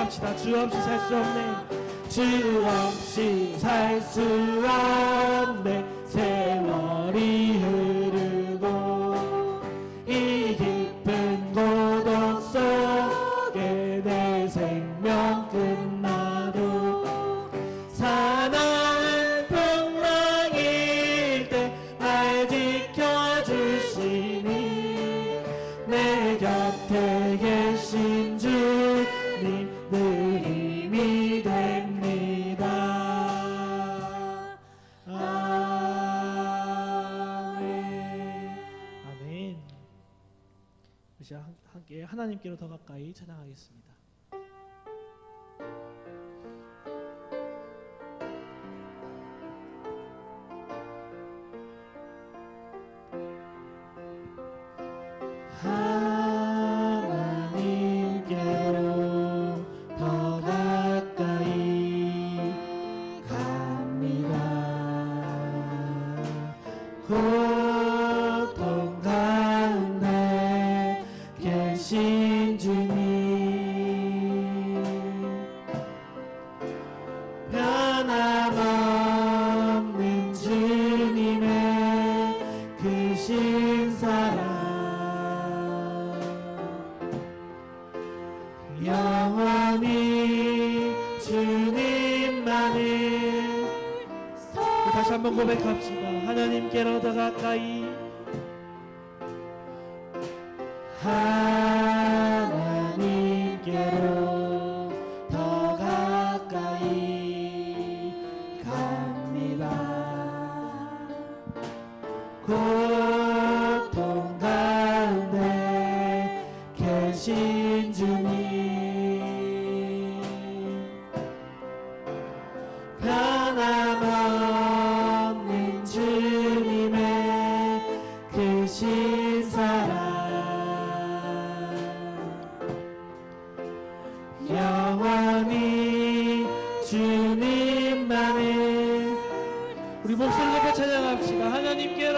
고백합시다. 주 없이 살 수 없네. 주 없이 살 수 없네. 세월이 흐르고 이 깊은 고독 속에 내 생명 끝나도 사나운 풍랑일 때 날 지켜주시니 내 곁에 계신 주님 늘 힘이 됩니다. 아멘. 아멘. 이제 함께 하나님께로 더 가까이 찬양하겠습니다. 하나님께로 더 가까이 갑니다. 고통 가운데 계신 주님 변함없는 주님의 크신 사랑 영원히 주님만을 다시 한번 고백합시다. 하나님께로 더 가까이 하나님께로 더 가까이 갑니다. 고통 가운데 계신 주님 변함없는 주님의 크신 사랑 영원히 주님만을 우리 목소리 높여 찬양합시다. 하나님께로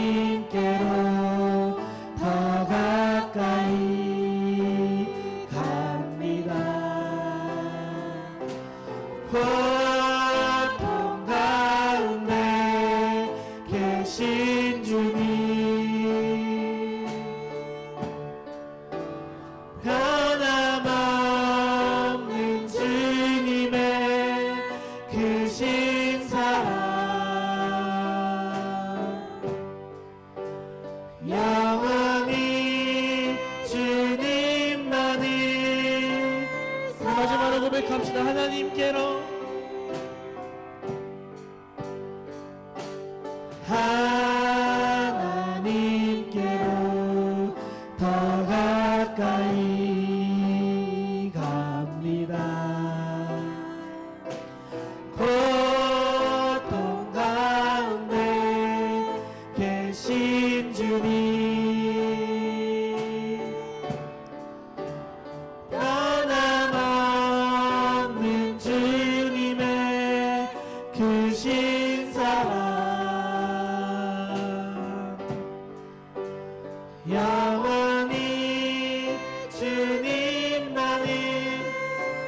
하나님께로 더 가까이 갑니다. 고통 가운데 계신 주님 변함없는 주님의 크신 사랑 영원히 주님만을 마지막으로 고백합시다. 하나님께로 하나님께로 더 가까이 갑니다. 고통 가운데 계신 주님 변함없는 주님의 크신 사랑 영원히 주님만을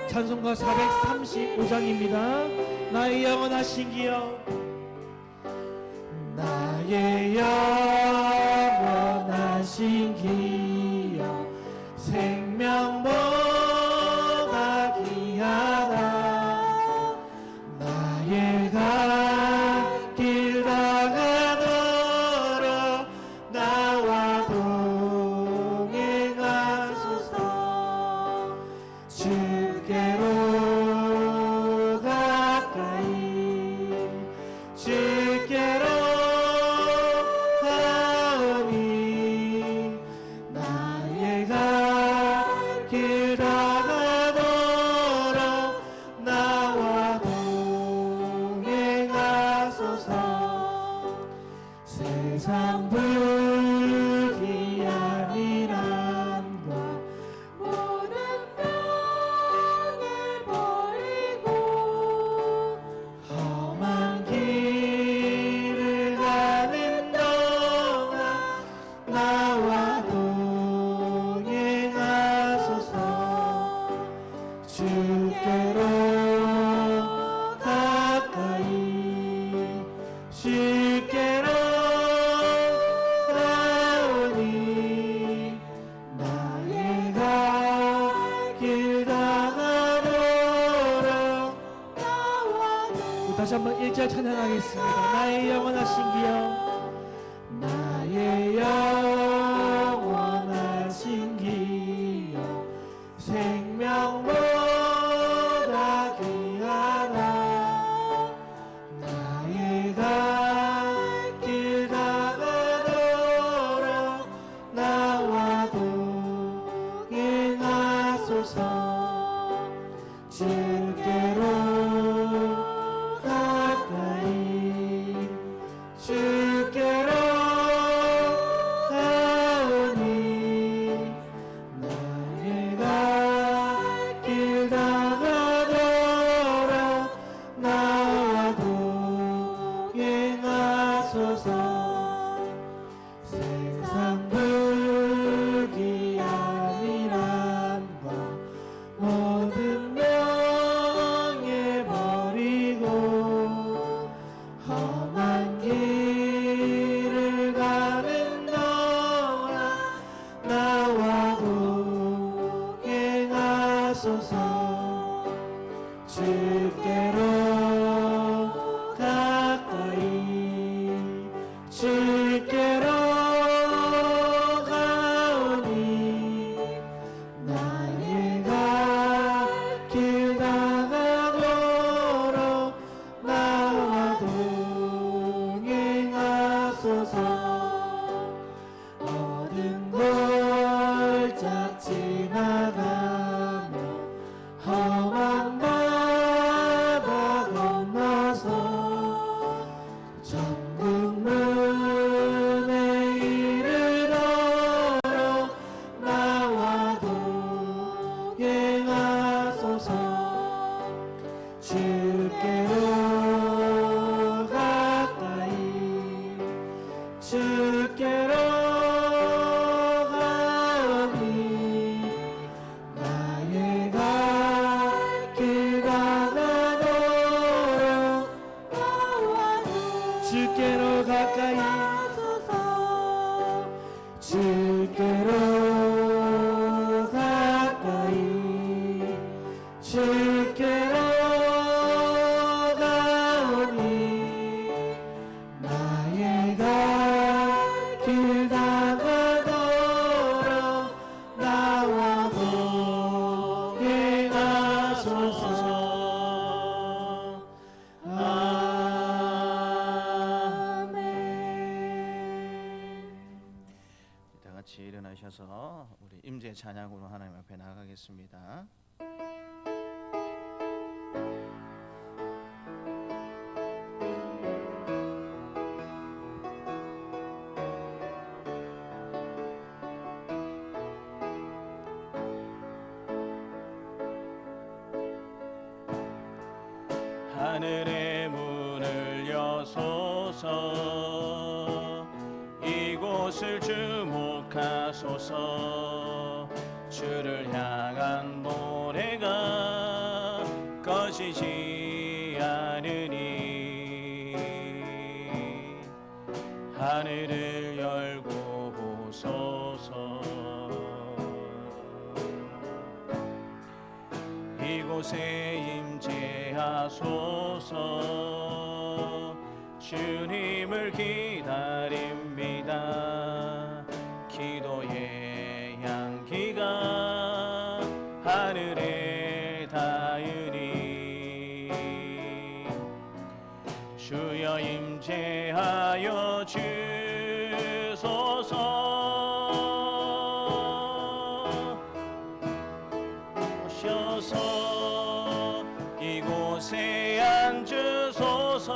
찬송가 435장입니다. 나의 영원하신 기여 나의 영원하신 기여 생명보다 귀하다 나의 갈 길 다가도록 나와 동행하소서 주께로 가까이 주께로 가오니 나의 갈 길 다가도록 나와 동행하소서 세상 불귀한 이람과 모든 병을 버리고 험한 길을 가는 동안 시작 찬양하겠습니다. 나의 영원하신 기여, 나의 영원하신 기여, 생명보다 귀하다. 나의 갈 길 다가도록 나와 동행하소서. 주께로 가까이 주께로 가오니, 나의 갈 길 다가도록 나와 동행하소서. 세상 불귀한 일함과 모든 명예버리고 험한 길을 가는 너와 나와 동행하소서. 주께로 가까이 주께로 가오니, 나의 갈 길 다가도록 나와 동행하소서. 모든 골짝 지나가며 험한 바다 건너서 천국 문에 이르도록 나와 동행하소서. 주께로 가까이 주께로 가오니, 나의 갈 길 다가도록 나와 주께로 가까이 주께로 가까이 주께로 가오니, 나의 갈 길 다가도록 나와 동행하소서. 아멘. 다 같이 일어나셔서 우리 임재 찬양으로 하나님 앞에 나가겠습니다. 하늘의 문을 여소서, 이곳을 주목하소서. 주를 향한 노래가 꺼지지 않으니, 하늘을 열고 보소서. 이곳에 임재하소서. 주님을 기다립니다. 기도의 향기가 하늘에 닿으니, 주여 임재하여 주소서. 오셔서 이곳에 앉으소서.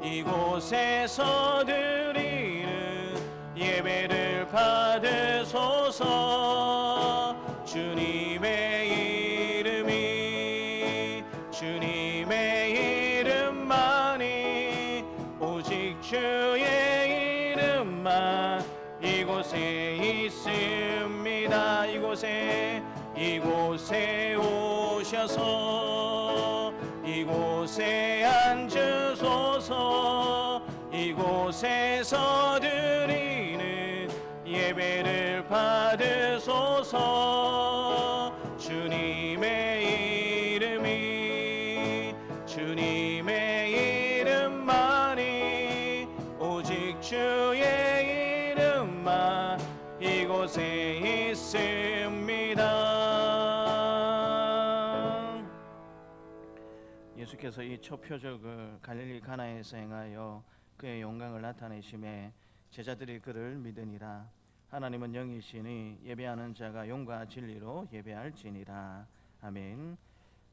이곳에서 드리는 예배를 받으소서. 주님의 이름만이, 오직 주의 이름만 이곳에 있습니다. 이곳에 오셔서 이곳에 앉으소서. 이곳에서 드리는 예배를 받으소서. 주님의 이름이 예수께서 이 첫 표적을 갈릴리 가나에서 행하여 그의 영광을 나타내심에 제자들이 그를 믿으니라. 하나님은 영이시니 예배하는 자가 영과 진리로 예배할지니라. 아멘.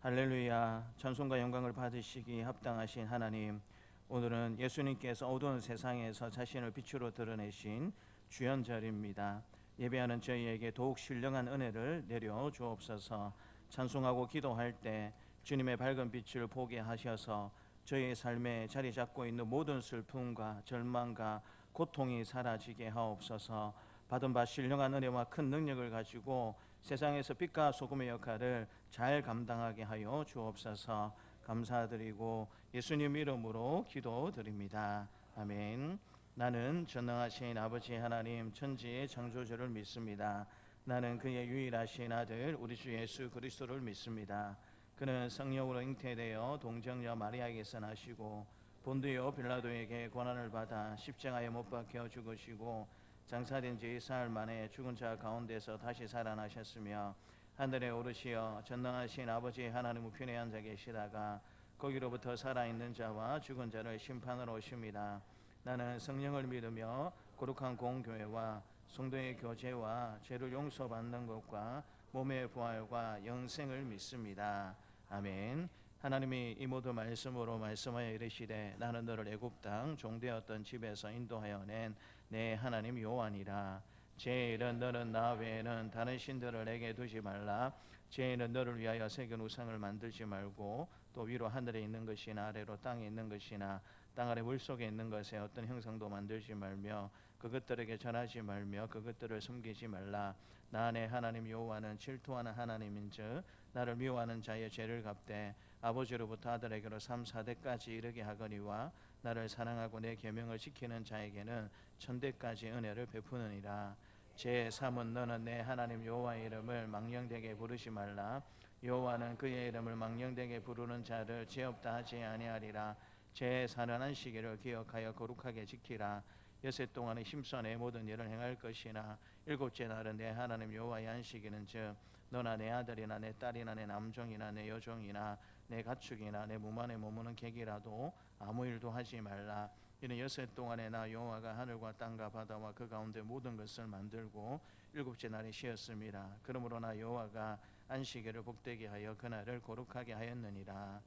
할렐루야. 찬송과 영광을 받으시기 합당하신 하나님, 오늘은 예수님께서 어두운 세상에서 자신을 빛으로 드러내신 주연절입니다. 예배하는 저희에게 더욱 신령한 은혜를 내려 주옵소서. 찬송하고 기도할 때 주님의 밝은 빛을 보게 하셔서 저희의 삶에 자리 잡고 있는 모든 슬픔과 절망과 고통이 사라지게 하옵소서. 받은 바 신령한 은혜와 큰 능력을 가지고 세상에서 빛과 소금의 역할을 잘 감당하게 하여 주옵소서. 감사드리고 예수님 이름으로 기도드립니다. 아멘. 나는 전능하신 아버지 하나님 천지의 창조주를 믿습니다. 나는 그의 유일하신 아들 우리 주 예수 그리스도를 믿습니다. 그는 성령으로 잉태되어 동정녀 마리아에게서 나시고 본디오 빌라도에게 고난을 받아 십자가에 못 박혀 죽으시고 장사된 지 4일 만에 죽은 자 가운데서 다시 살아나셨으며 하늘에 오르시어 전능하신 아버지 하나님 우편에 앉아 계시다가 거기로부터 살아있는 자와 죽은 자를 심판하러 오십니다. 나는 성령을 믿으며 거룩한 공교회와 성도의 교제와 죄를 용서받는 것과 몸의 부활과 영생을 믿습니다. 아멘. 하나님이 이 모든 말씀으로 말씀하여 이르시되 나는 너를 애굽 땅 종되었던 집에서 인도하여 낸 내 하나님 여호와니라. 제1은 너는 나 외에는 다른 신들을 내게 두지 말라. 제2는 너를 위하여 새긴 우상을 만들지 말고 또 위로 하늘에 있는 것이나 아래로 땅에 있는 것이나 땅 아래 물속에 있는 것에 어떤 형상도 만들지 말며 그것들에게 전하지 말며 그것들을 섬기지 말라. 나 내 하나님 여호와는 질투하는 하나님인즉 나를 미워하는 자의 죄를 갚되 아버지로부터 아들에게로 3, 4대까지 이르게 하거니와 나를 사랑하고 내 계명을 지키는 자에게는 천대까지 은혜를 베푸느니라. 제3은 너는 내 하나님 여호와의 이름을 망령되게 부르지 말라. 여호와는 그의 이름을 망령되게 부르는 자를 죄 없다 하지 아니하리라. 제4는 안식일을 기억하여 거룩하게 지키라. 여섯 동안의 힘써 내 모든 일을 행할 것이나 일곱째 날은 내 하나님 여호와의 안식일은 즉 너나 내 아들이나 내 딸이나 내 남종이나 내 여종이나 내 가축이나 내 몸 안에 머무는 객이라도 아무 일도 하지 말라. 이는 여섯 동안에 나 여호와가 하늘과 땅과 바다와 그 가운데 모든 것을 만들고 일곱째 날에 쉬었습니다. 그러므로 나 여호와가 안식일을 복되게 하여 그날을 거룩하게 하였느니라.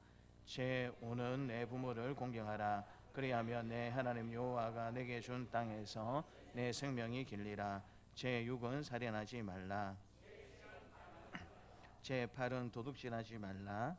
제5는 내 부모를 공경하라. 그리하면 내 하나님 여호와가 내게 준 땅에서 내 생명이 길리라. 제6은 살인하지 말라. 제8은 도둑질하지 말라.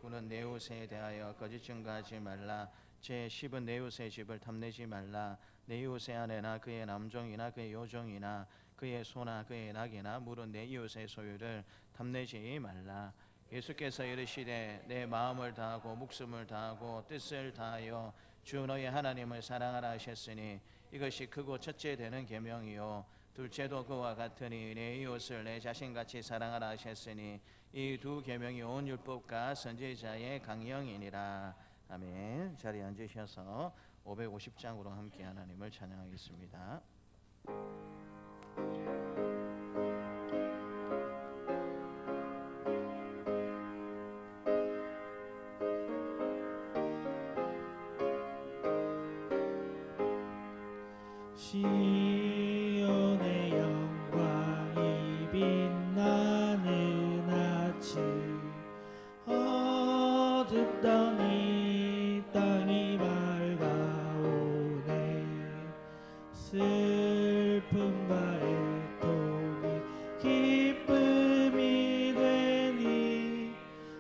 9는 내 이웃에 대하여 거짓 증거하지 말라. 제10은 내 이웃의 집을 탐내지 말라. 내 이웃의 아내나 그의 남종이나 그의 여종이나 그의 소나 그의 낙이나 물은 내 이웃의 소유를 탐내지 말라. 예수께서 이르시되 내 마음을 다하고 목숨을 다하고 뜻을 다하여 주 너의 하나님을 사랑하라 하셨으니 이것이 크고 첫째 되는 계명이요 둘째도 그와 같으니 내 이웃을 내 자신같이 사랑하라 하셨으니 이 두 계명이 온 율법과 선지자의 강령이니라. 아멘. 자리에 앉으셔서 550장으로 함께 하나님을 찬양하겠습니다. 시온의 영광이 빛나는 아침 어둡던 이 땅이 밝아오네. 슬픔과 애통이 기쁨이 되니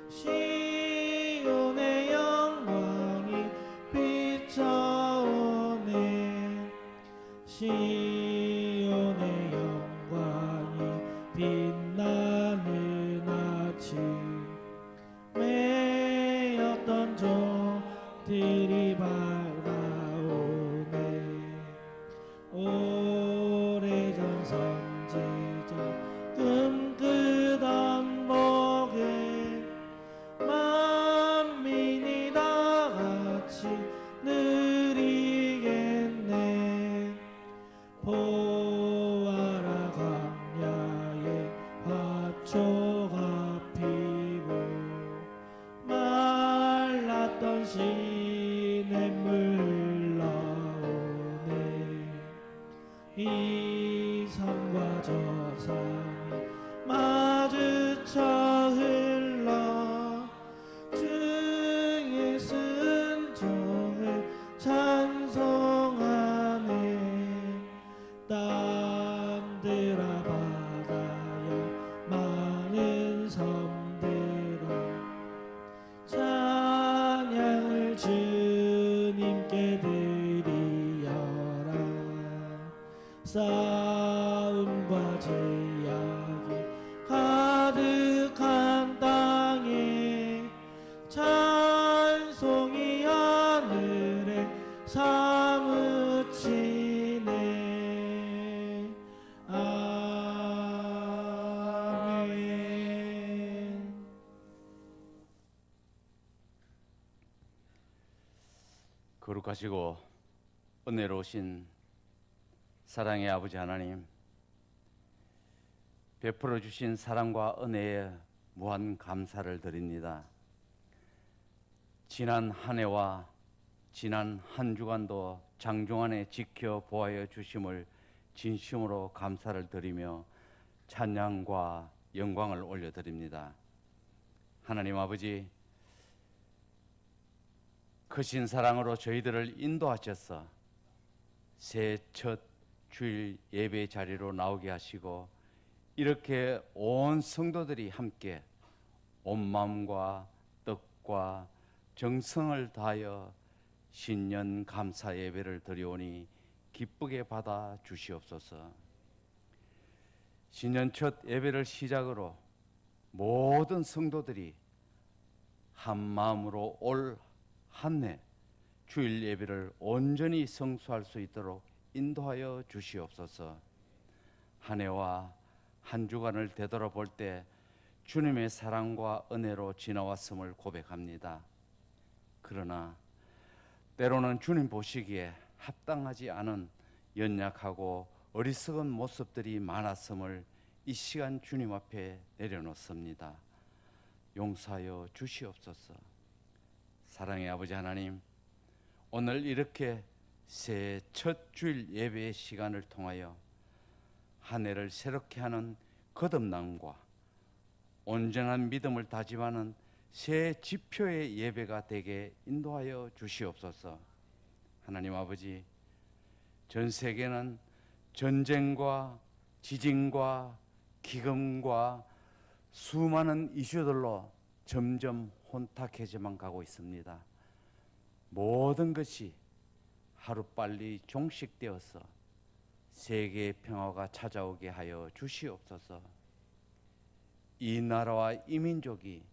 시온의 영광이 비춰오네. 시온의 영광이 빛나는 아침 매였던 종들이 밝아오네. 오래전 선지자 꿈꾸던 복에 만민이 다 같이 누리겠네. 이 산과 저 산이 마주쳐 흘러 주의 순종을 찬송하네. 땅들아 바다야 많은 섬들아 찬양을 주님께 드리여라. 싸움과 제약이 가득한 땅에 찬송이 하늘에 사무치네. 아멘. 거룩하시고 은혜로우신 사랑의 아버지 하나님, 베풀어 주신 사랑과 은혜에 무한 감사를 드립니다. 지난 한 해와 지난 한 주간도 장중안에 지켜보아여 주심을 진심으로 감사를 드리며 찬양과 영광을 올려드립니다. 하나님 아버지, 크신 사랑으로 저희들을 인도하셔서 새해 첫 주일 예배 자리로 나오게 하시고 이렇게 온 성도들이 함께 온 마음과 뜻과 정성을 다하여 신년 감사 예배를 드리오니 기쁘게 받아 주시옵소서. 신년 첫 예배를 시작으로 모든 성도들이 한 마음으로 올 한 해 주일 예배를 온전히 성수할 수 있도록 인도하여 주시옵소서. 한 해와 한 주간을 되돌아볼 때 주님의 사랑과 은혜로 지나왔음을 고백합니다. 그러나 때로는 주님 보시기에 합당하지 않은 연약하고 어리석은 모습들이 많았음을 이 시간 주님 앞에 내려놓습니다. 용서하여 주시옵소서. 사랑의 아버지 하나님, 오늘 이렇게 새해 첫 주일 예배의 시간을 통하여 한 해를 새롭게 하는 거듭남과 온전한 믿음을 다짐하는 새 지표의 예배가 되게 인도하여 주시옵소서. 하나님 아버지, 전 세계는 전쟁과 지진과 기근과 수많은 이슈들로 점점 혼탁해져만 가고 있습니다. 모든 것이 하루빨리 종식되어서 세계의 평화가 찾아오게 하여 주시옵소서. 이 나라와 이 민족이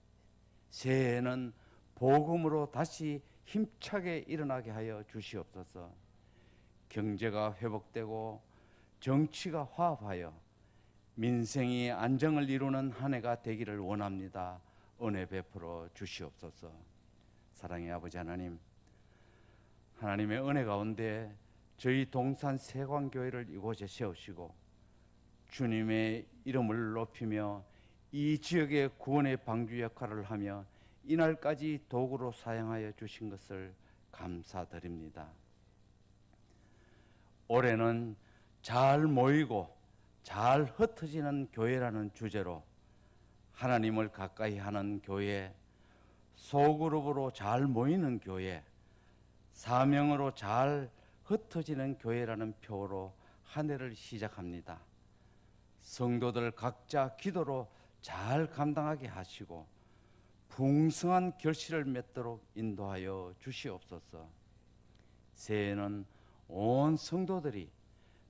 새해에는 복음으로 다시 힘차게 일어나게 하여 주시옵소서. 경제가 회복되고 정치가 화합하여 민생이 안정을 이루는 한 해가 되기를 원합니다. 은혜 베풀어 주시옵소서. 사랑의 아버지 하나님, 하나님의 은혜 가운데 저희 동산 세광교회를 이곳에 세우시고 주님의 이름을 높이며 이 지역의 구원의 방주 역할을 하며 이날까지 도구로 사용하여 주신 것을 감사드립니다. 올해는 잘 모이고 잘 흩어지는 교회라는 주제로 하나님을 가까이 하는 교회, 소그룹으로 잘 모이는 교회, 사명으로 잘 흩어지는 교회라는 표어로 한 해를 시작합니다. 성도들 각자 기도로 잘 감당하게 하시고 풍성한 결실을 맺도록 인도하여 주시옵소서. 새해에는 온 성도들이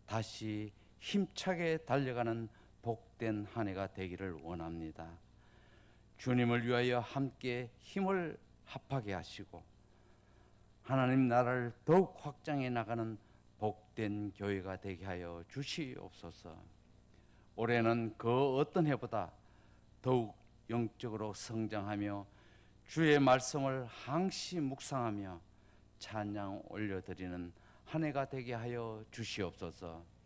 다시 힘차게 달려가는 복된 한 해가 되기를 원합니다. 주님을 위하여 함께 힘을 합하게 하시고 하나님 나라를 더욱 확장해 나가는 복된 교회가 되게 하여 주시옵소서. 올해는 그 어떤 해보다 더욱 영적으로 성장하며 주의 말씀을 항시 묵상하며 찬양 올려드리는 한 해가 되게 하여 주시옵소서.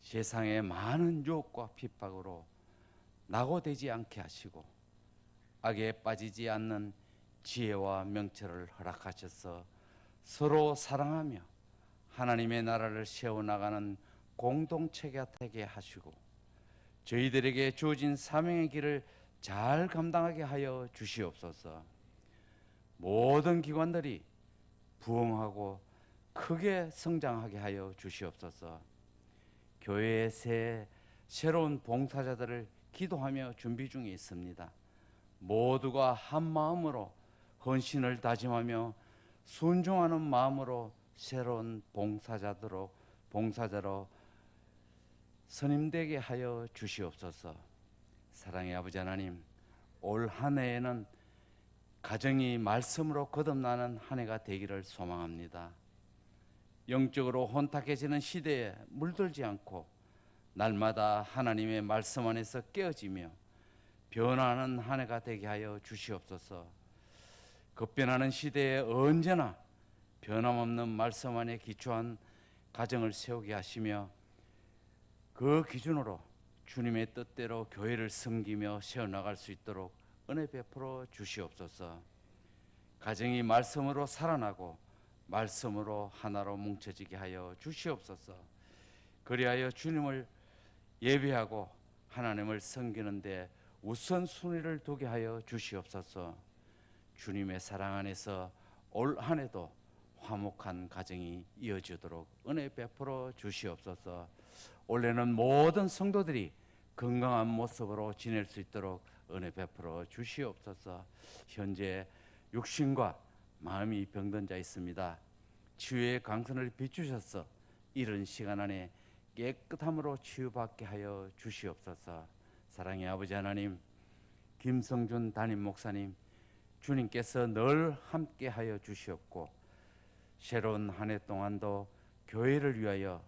세상의 많은 유혹과 핍박으로 낙오되지 않게 하시고 악에 빠지지 않는 지혜와 명철을 허락하셔서 서로 사랑하며 하나님의 나라를 세워나가는 공동체가 되게 하시고 저희들에게 주어진 사명의 길을 잘 감당하게 하여 주시옵소서. 모든 기관들이 부흥하고 크게 성장하게 하여 주시옵소서. 교회의 새로운 봉사자들을 기도하며 준비 중에 있습니다. 모두가 한 마음으로 헌신을 다짐하며 순종하는 마음으로 새로운 봉사자로 선임되게 하여 주시옵소서. 사랑의 아버지 하나님, 올 한 해에는 가정이 말씀으로 거듭나는 한 해가 되기를 소망합니다. 영적으로 혼탁해지는 시대에 물들지 않고 날마다 하나님의 말씀 안에서 깨어지며 변화하는 한 해가 되게 하여 주시옵소서. 급변하는 시대에 언제나 변함없는 말씀 안에 기초한 가정을 세우게 하시며 그 기준으로 주님의 뜻대로 교회를 섬기며 세워나갈 수 있도록 은혜 베풀어 주시옵소서. 가정이 말씀으로 살아나고 말씀으로 하나로 뭉쳐지게 하여 주시옵소서. 그리하여 주님을 예배하고 하나님을 섬기는 데 우선순위를 두게 하여 주시옵소서. 주님의 사랑 안에서 올 한 해도 화목한 가정이 이어지도록 은혜 베풀어 주시옵소서. 올해는 모든 성도들이 건강한 모습으로 지낼 수 있도록 은혜 베풀어 주시옵소서. 현재 육신과 마음이 병든 자 있습니다. 치유의 강선을 비추셔서 이른 시간 안에 깨끗함으로 치유받게 하여 주시옵소서. 사랑의 아버지 하나님, 김성준 담임 목사님, 주님께서 늘 함께 하여 주시옵고 새로운 한 해 동안도 교회를 위하여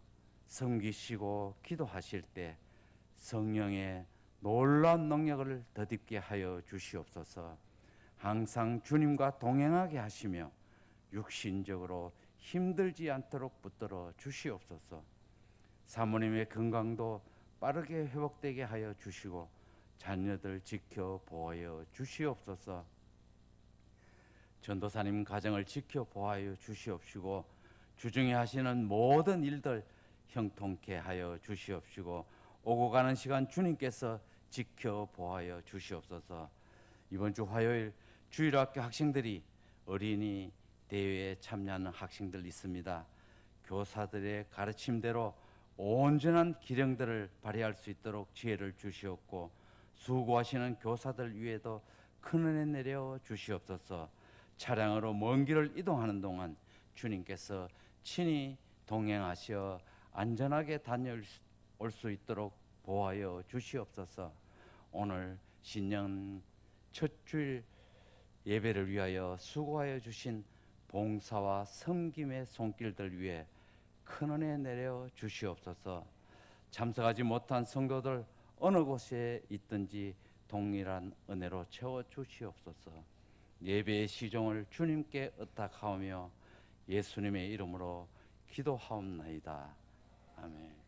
섬기시고 기도하실 때 성령의 놀라운 능력을 덧입게 하여 주시옵소서. 항상 주님과 동행하게 하시며 육신적으로 힘들지 않도록 붙들어 주시옵소서. 사모님의 건강도 빠르게 회복되게 하여 주시고 자녀들 지켜 보호하여 주시옵소서. 전도사님 가정을 지켜 보호하여 주시옵시고 주중에 하시는 모든 일들 형통케 하여 주시옵시고 오고 가는 시간 주님께서 지켜 보호하여 주시옵소서. 이번 주 화요일 주일학교 학생들이 어린이 대회에 참여하는 학생들 있습니다. 교사들의 가르침대로 온전한 기령들을 발휘할 수 있도록 지혜를 주시옵고 수고하시는 교사들 위에도 큰 은혜 내려 주시옵소서. 차량으로 먼 길을 이동하는 동안 주님께서 친히 동행하시어 안전하게 다녀올 수 있도록 보호하여 주시옵소서. 오늘 신년 첫 주일 예배를 위하여 수고하여 주신 봉사와 섬김의 손길들 위해 큰 은혜 내려 주시옵소서. 참석하지 못한 성도들 어느 곳에 있든지 동일한 은혜로 채워 주시옵소서. 예배의 시종을 주님께 의탁하오며 예수님의 이름으로 기도하옵나이다. 아멘.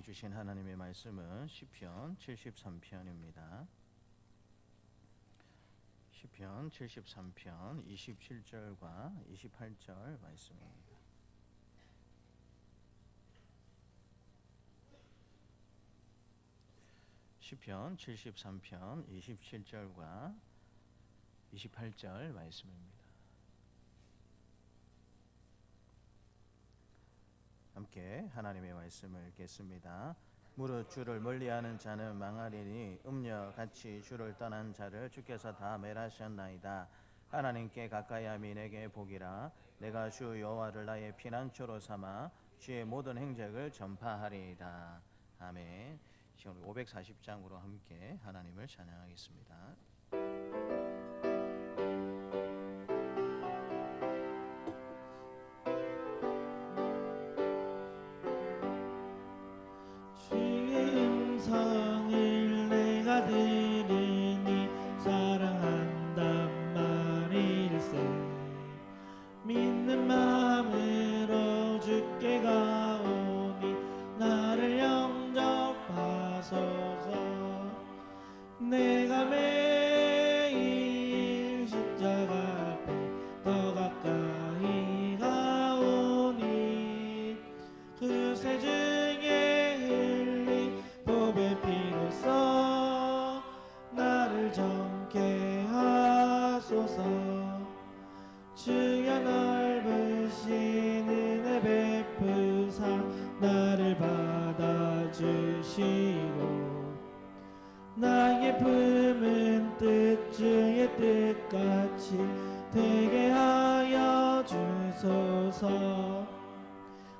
주신 하나님의 말씀은 시편 73편입니다. 시편 73편 27절과 28절 말씀입니다. 시편 73편 27절과 28절 말씀입니다. 함께 하나님의 말씀을 읽겠습니다. 무릇 주를 멀리하는 자는 망하리니 음녀같이 주를 떠난 자를 주께서 다 멸하셨나이다. 하나님께 가까이함이 내게 복이라. 내가 주 여호와를 나의 피난처로 삼아 주의 모든 행적을 전파하리이다. 아멘. 지금 540장으로 함께 하나님을 찬양하겠습니다. 하소서.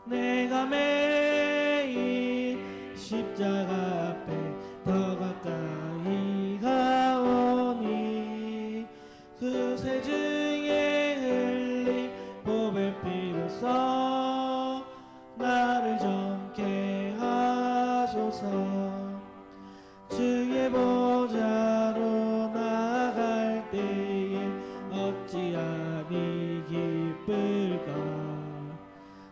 내가 매일 십자가 앞에 더 가까이 가오니 그 새 중에 흘린 보배 피로써 나를 정케 하소서. 주의 보좌로 나아갈 때에 어찌하니 기쁠까.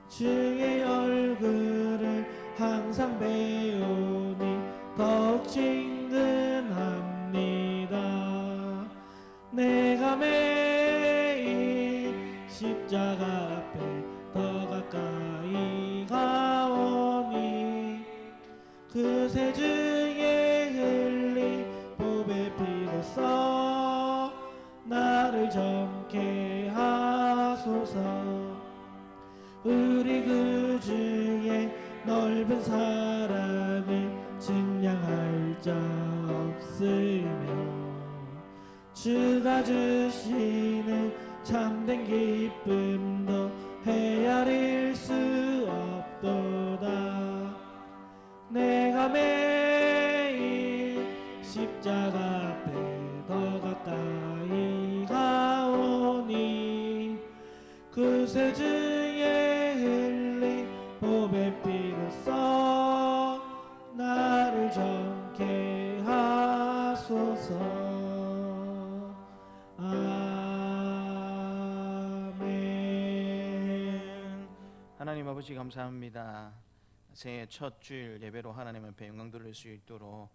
주의 얼굴을 항상 배우니 더욱 친근합니다. 내가 매일 십자가 앞에 더 가까이 가오니 그 새 중에 흘린 보배 피로써 나를 정케 하소서. 우리 그 주의 넓은 사랑을 증량할 자 없으며 주가 주시는 참된 기쁨도 헤아릴 수 없도다. 내가 매일 십자가 앞에 더 가까이 가오니 그 새 중에 흘린 보배 피로써 나를 정케 하소서. 아멘. 하나님 아버지 감사합니다. 새해 첫 주일 예배로 하나님 앞에 영광 돌릴 수 있도록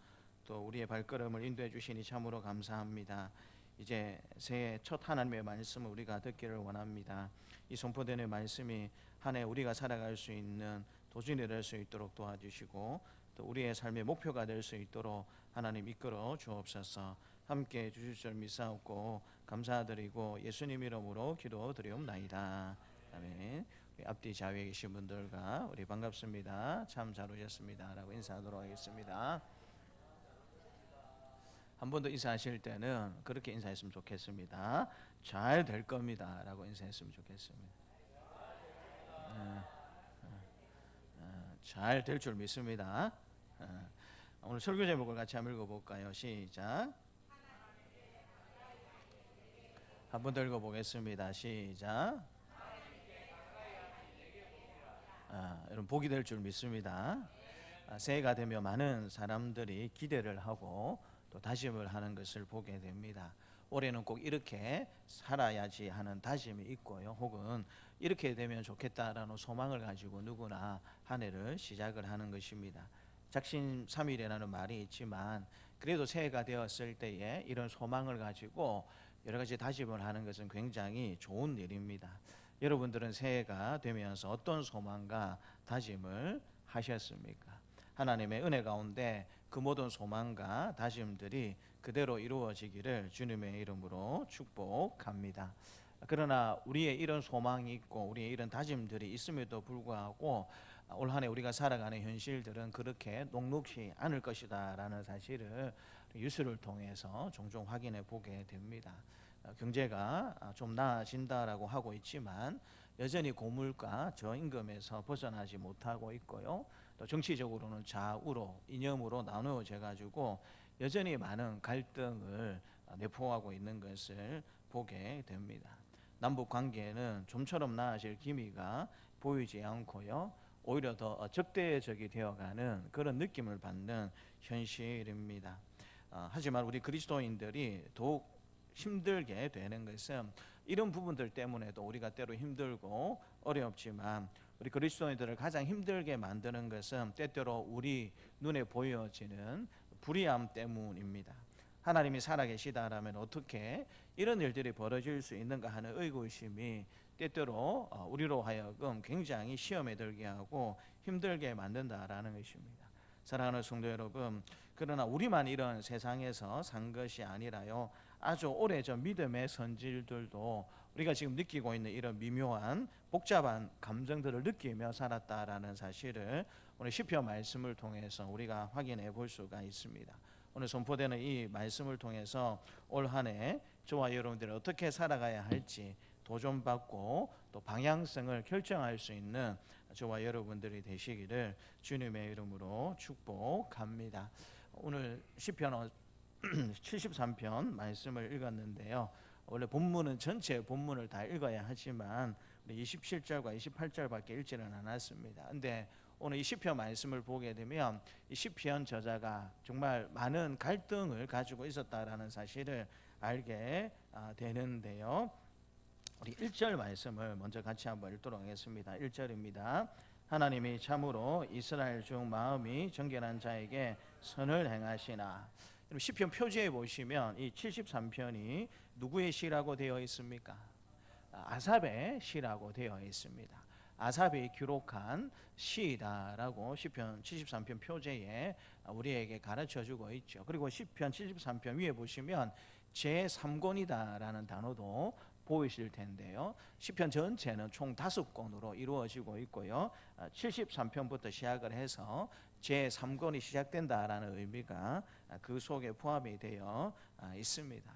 또 우리의 발걸음을 인도해 주시니 참으로 감사합니다. 이제 새해 첫 하나님의 말씀을 우리가 듣기를 원합니다. 이 선포되는 말씀이 한 해 우리가 살아갈 수 있는 도전이 될 수 있도록 도와주시고 또 우리의 삶의 목표가 될 수 있도록 하나님 이끌어 주옵소서. 함께 주실 줄 믿사옵고 감사드리고 예수님 이름으로 기도드리옵나이다. 아멘. 우리 앞뒤 좌우에 계신 분들과 우리 반갑습니다. 참 잘 오셨습니다 라고 인사하도록 하겠습니다. 한 번 더 인사하실 때는 그렇게 인사했으면 좋겠습니다. 잘 될 겁니다 라고 인사했으면 좋겠습니다. 잘 될 줄 믿습니다. 오늘 설교 제목을 같이 한번 읽어볼까요? 시작. 한 번 더 읽어보겠습니다. 시작. 여러분 복이 될 줄 믿습니다. 새해가 되면 많은 사람들이 기대를 하고 또 다짐을 하는 것을 보게 됩니다. 올해는 꼭 이렇게 살아야지 하는 다짐이 있고요. 혹은 이렇게 되면 좋겠다라는 소망을 가지고 누구나 한 해를 시작을 하는 것입니다. 작심삼일이라는 말이 있지만 그래도 새해가 되었을 때에 이런 소망을 가지고 여러 가지 다짐을 하는 것은 굉장히 좋은 일입니다. 여러분들은 새해가 되면서 어떤 소망과 다짐을 하셨습니까? 하나님의 은혜 가운데 그 모든 소망과 다짐들이 그대로 이루어지기를 주님의 이름으로 축복합니다. 그러나 우리의 이런 소망이 있고 우리의 이런 다짐들이 있음에도 불구하고 올 한 해 우리가 살아가는 현실들은 그렇게 녹록지 않을 것이다 라는 사실을 뉴스를 통해서 종종 확인해 보게 됩니다. 경제가 좀 나아진다라고 하고 있지만 여전히 고물가 저임금에서 벗어나지 못하고 있고요. 또 정치적으로는 좌우로 이념으로 나누어져 가지고 여전히 많은 갈등을 내포하고 있는 것을 보게 됩니다. 남북 관계는 좀처럼 나아질 기미가 보이지 않고요. 오히려 더 적대적이 되어가는 그런 느낌을 받는 현실입니다. 하지만 우리 그리스도인들이 더욱 힘들게 되는 것은 이런 부분들 때문에도 우리가 때로 힘들고 어렵지만 우리 그리스도인들을 가장 힘들게 만드는 것은 때때로 우리 눈에 보여지는 불의함 때문입니다. 하나님이 살아계시다라면 어떻게 이런 일들이 벌어질 수 있는가 하는 의구심이 때때로 우리로 하여금 굉장히 시험에 들게 하고 힘들게 만든다라는 것입니다. 사랑하는 성도 여러분, 그러나 우리만 이런 세상에서 산 것이 아니라요, 아주 오래전 믿음의 선질들도 우리가 지금 느끼고 있는 이런 미묘한 복잡한 감정들을 느끼며 살았다라는 사실을 오늘 시편 말씀을 통해서 우리가 확인해 볼 수가 있습니다. 오늘 선포되는 이 말씀을 통해서 올 한 해 저와 여러분들이 어떻게 살아가야 할지 도전받고 또 방향성을 결정할 수 있는 저와 여러분들이 되시기를 주님의 이름으로 축복합니다. 오늘 시편 73편 말씀을 읽었는데요. 원래 본문은 전체 본문을 다 읽어야 하지만 27절과 28절밖에 읽지는 않았습니다. 근데 오늘 이 시편 말씀을 보게 되면 이 시편 저자가 정말 많은 갈등을 가지고 있었다라는 사실을 알게 되는데요. 우리 1절 말씀을 먼저 같이 한번 읽도록 하겠습니다. 1절입니다. 하나님이 참으로 이스라엘 중 마음이 정결한 자에게 선을 행하시나. 시편 표지에 보시면 이 73편이 누구의 시라고 되어 있습니까? 아삽의 시라고 되어 있습니다. 아삽이 기록한 시다라고 시편 73편 표제에 우리에게 가르쳐주고 있죠. 그리고 시편 73편 위에 보시면 제3권이다라는 단어도 보이실 텐데요. 시편 전체는 총 5권으로 이루어지고 있고요. 73편부터 시작을 해서 제3권이 시작된다라는 의미가 그 속에 포함이 되어 있습니다.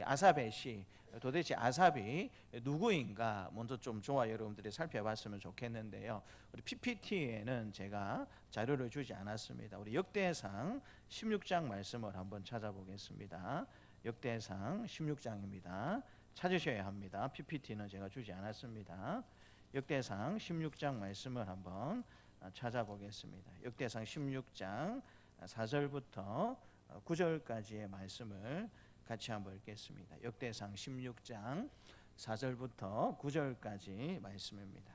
아삽의 시, 도대체 아삽이 누구인가 먼저 좀 저와 여러분들이 살펴봤으면 좋겠는데요. 우리 PPT에는 제가 자료를 주지 않았습니다. 우리 역대상 16장 말씀을 한번 찾아보겠습니다. 역대상 16장입니다. 찾으셔야 합니다. PPT는 제가 주지 않았습니다. 역대상 16장 말씀을 한번 찾아보겠습니다. 역대상 16장 4절부터 9절까지의 말씀을 같이 한번 읽겠습니다. 역대상 16장 4절부터 9절까지 말씀입니다.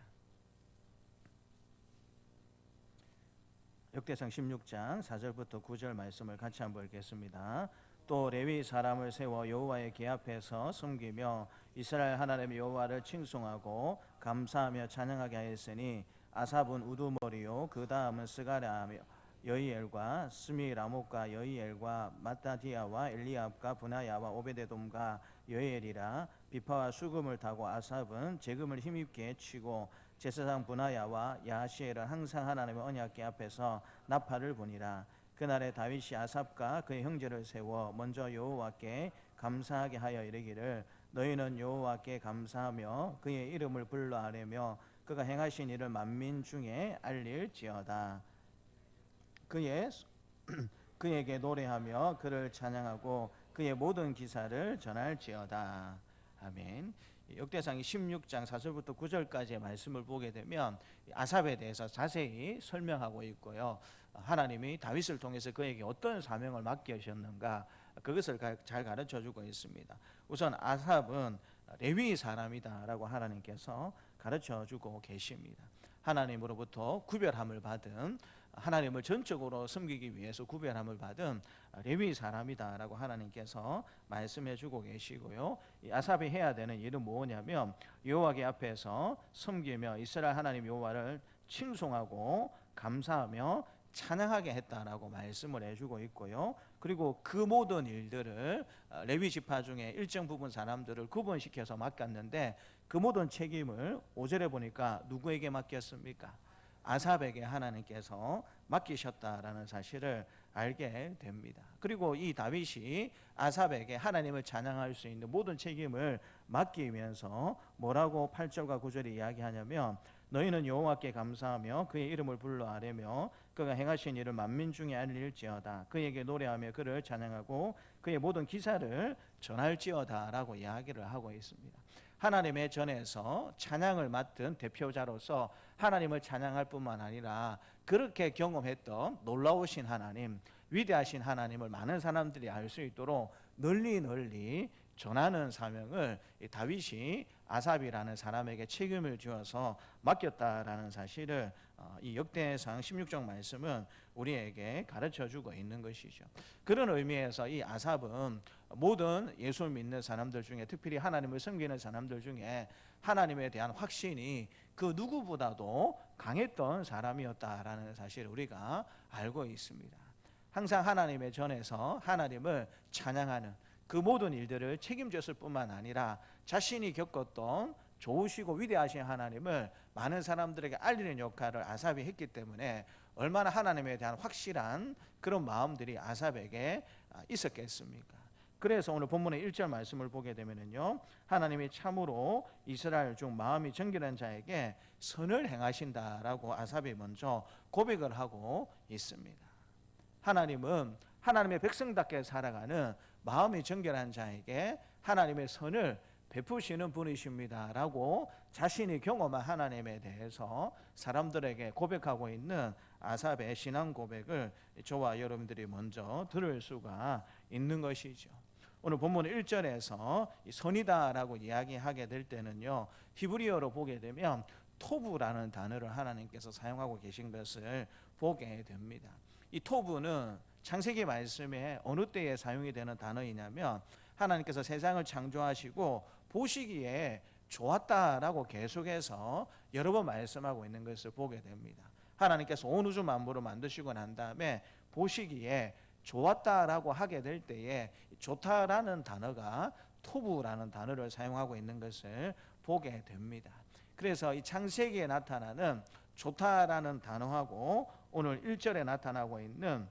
역대상 16장 4절부터 9절 말씀을 같이 한번 읽겠습니다. 또 레위 사람을 세워 여호와의 궤 앞에서 섬기며 이스라엘 하나님 여호와를 칭송하고 감사하며 찬양하게 하였으니 아삽은 우두머리요 그 다음은 스가랴며 여이엘과 스미라못과 여이엘과 마따디아와 엘리압과 브나야와 오베데돔과 여이엘이라. 비파와 수금을 타고 아삽은 재금을 힘있게 치고 제사장 브나야와 야하시엘은 항상 하나님의 언약궤 앞에서 나팔을 부니라. 그날에 다윗이 아삽과 그의 형제를 세워 먼저 여호와께 감사하게 하여 이르기를 너희는 여호와께 감사하며 그의 이름을 불러 아뢰며 그가 행하신 일을 만민 중에 알릴지어다. 그에게 노래하며 그를 찬양하고 그의 모든 기사를 전할지어다. 아멘. 역대상 16장 4절부터 9절까지의 말씀을 보게 되면 아삽에 대해서 자세히 설명하고 있고요. 하나님이 다윗을 통해서 그에게 어떤 사명을 맡기셨는가 그것을 잘 가르쳐주고 있습니다. 우선 아삽은 레위 사람이다라고 하나님께서 가르쳐주고 계십니다. 하나님으로부터 구별함을 받은, 하나님을 전적으로 섬기기 위해서 구별함을 받은 레위 사람이다라고 하나님께서 말씀해주고 계시고요. 이 아삽이 해야 되는 일은 뭐냐면 여호와께 앞에서 섬기며 이스라엘 하나님 여호와를 칭송하고 감사하며 찬양하게 했다라고 말씀을 해주고 있고요. 그리고 그 모든 일들을 레위 지파 중에 일정 부분 사람들을 구분시켜서 맡겼는데 그 모든 책임을 5절에 보니까 누구에게 맡겼습니까? 아삽에게 하나님께서 맡기셨다라는 사실을 알게 됩니다. 그리고 이 다윗이 아삽에게 하나님을 찬양할 수 있는 모든 책임을 맡기면서 뭐라고 8절과 9절에 이야기하냐면 너희는 여호와께 감사하며 그의 이름을 불러 아뢰며 그가 행하신 일을 만민 중에 알릴지어다. 그에게 노래하며 그를 찬양하고 그의 모든 기사를 전할지어다 라고 이야기를 하고 있습니다. 하나님의 전에서 찬양을 맡은 대표자로서 하나님을 찬양할 뿐만 아니라 그렇게 경험했던 놀라우신 하나님, 위대하신 하나님을 많은 사람들이 알 수 있도록 널리 전하는 사명을 다윗이 아삽이라는 사람에게 책임을 지어서 맡겼다라는 사실을 이 역대상 16장 말씀은 우리에게 가르쳐주고 있는 것이죠. 그런 의미에서 이 아삽은 모든 예수를 믿는 사람들 중에, 특별히 하나님을 섬기는 사람들 중에 하나님에 대한 확신이 그 누구보다도 강했던 사람이었다라는 사실을 우리가 알고 있습니다. 항상 하나님의 전에서 하나님을 찬양하는 그 모든 일들을 책임졌을 뿐만 아니라 자신이 겪었던 좋으시고 위대하신 하나님을 많은 사람들에게 알리는 역할을 아삽이 했기 때문에 얼마나 하나님에 대한 확실한 그런 마음들이 아삽에게 있었겠습니까? 그래서 오늘 본문의 1절 말씀을 보게 되면은요, 하나님이 참으로 이스라엘 중 마음이 정결한 자에게 선을 행하신다라고 아삽이 먼저 고백을 하고 있습니다. 하나님은 하나님의 백성답게 살아가는 마음이 정결한 자에게 하나님의 선을 베푸시는 분이십니다라고 자신이 경험한 하나님에 대해서 사람들에게 고백하고 있는 아삽의 신앙 고백을 저와 여러분들이 먼저 들을 수가 있는 것이죠. 오늘 본문 1절에서 선이다라고 이야기하게 될 때는요, 히브리어로 보게 되면 토부라는 단어를 하나님께서 사용하고 계신 것을 보게 됩니다. 이 토부는 창세기 말씀에 어느 때에 사용이 되는 단어이냐면, 하나님께서 세상을 창조하시고 보시기에 좋았다라고 계속해서 여러 번 말씀하고 있는 것을 보게 됩니다. 하나님께서 온 우주 만물을 만드시고 난 다음에 보시기에 좋았다라고 하게 될 때에 좋다라는 단어가 토부라는 단어를 사용하고 있는 것을 보게 됩니다. 그래서 이 창세기에 나타나는 좋다라는 단어하고 오늘 1절에 나타나고 있는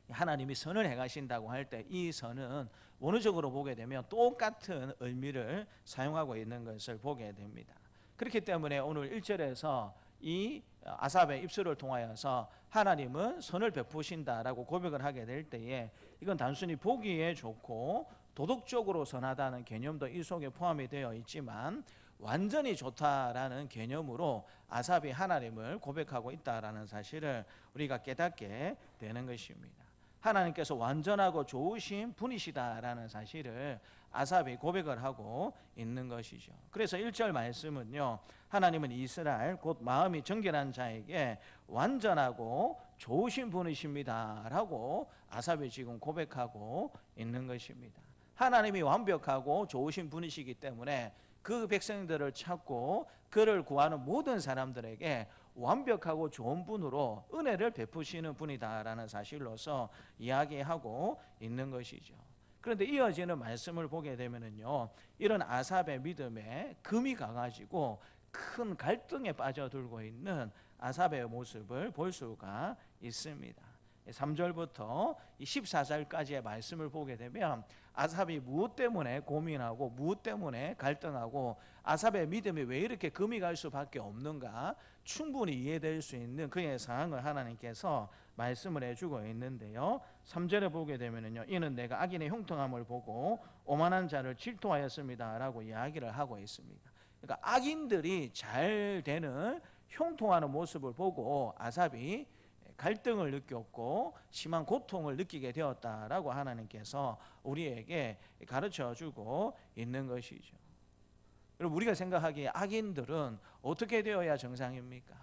하나님이 선을 행하신다고 할 때 이 선은 원어적으로 보게 되면 똑같은 의미를 사용하고 있는 것을 보게 됩니다. 그렇기 때문에 오늘 1절에서 이 아삽의 입술을 통하여서 하나님은 선을 베푸신다라고 고백을 하게 될 때에 이건 단순히 보기에 좋고 도덕적으로 선하다는 개념도 이 속에 포함이 되어 있지만 완전히 좋다라는 개념으로 아삽이 하나님을 고백하고 있다라는 사실을 우리가 깨닫게 되는 것입니다. 하나님께서 완전하고 좋으신 분이시다라는 사실을 아삽이 고백을 하고 있는 것이죠. 그래서 1절 말씀은요, 하나님은 이스라엘 곧 마음이 정결한 자에게 완전하고 좋으신 분이십니다 라고 아삽이 지금 고백하고 있는 것입니다. 하나님이 완벽하고 좋으신 분이시기 때문에 그 백성들을 찾고 그를 구하는 모든 사람들에게 완벽하고 좋은 분으로 은혜를 베푸시는 분이다라는 사실로서 이야기하고 있는 것이죠. 그런데 이어지는 말씀을 보게 되면은요, 이런 아삽의 믿음에 금이 가가지고 큰 갈등에 빠져들고 있는 아삽의 모습을 볼 수가 있습니다. 3절부터 14절까지의 말씀을 보게 되면 아삽이 무엇 때문에 고민하고 무엇 때문에 갈등하고 아삽의 믿음이 왜 이렇게 금이 갈 수밖에 없는가 충분히 이해될 수 있는 그의 상황을 하나님께서 말씀을 해주고 있는데요, 3절에 보게 되면요, 이는 내가 악인의 형통함을 보고 오만한 자를 질투하였습니다 라고 이야기를 하고 있습니다. 그러니까 악인들이 잘 되는 형통하는 모습을 보고 아삽이 갈등을 느꼈고 심한 고통을 느끼게 되었다라고 하나님께서 우리에게 가르쳐주고 있는 것이죠. 여러분, 우리가 생각하기에 악인들은 어떻게 되어야 정상입니까?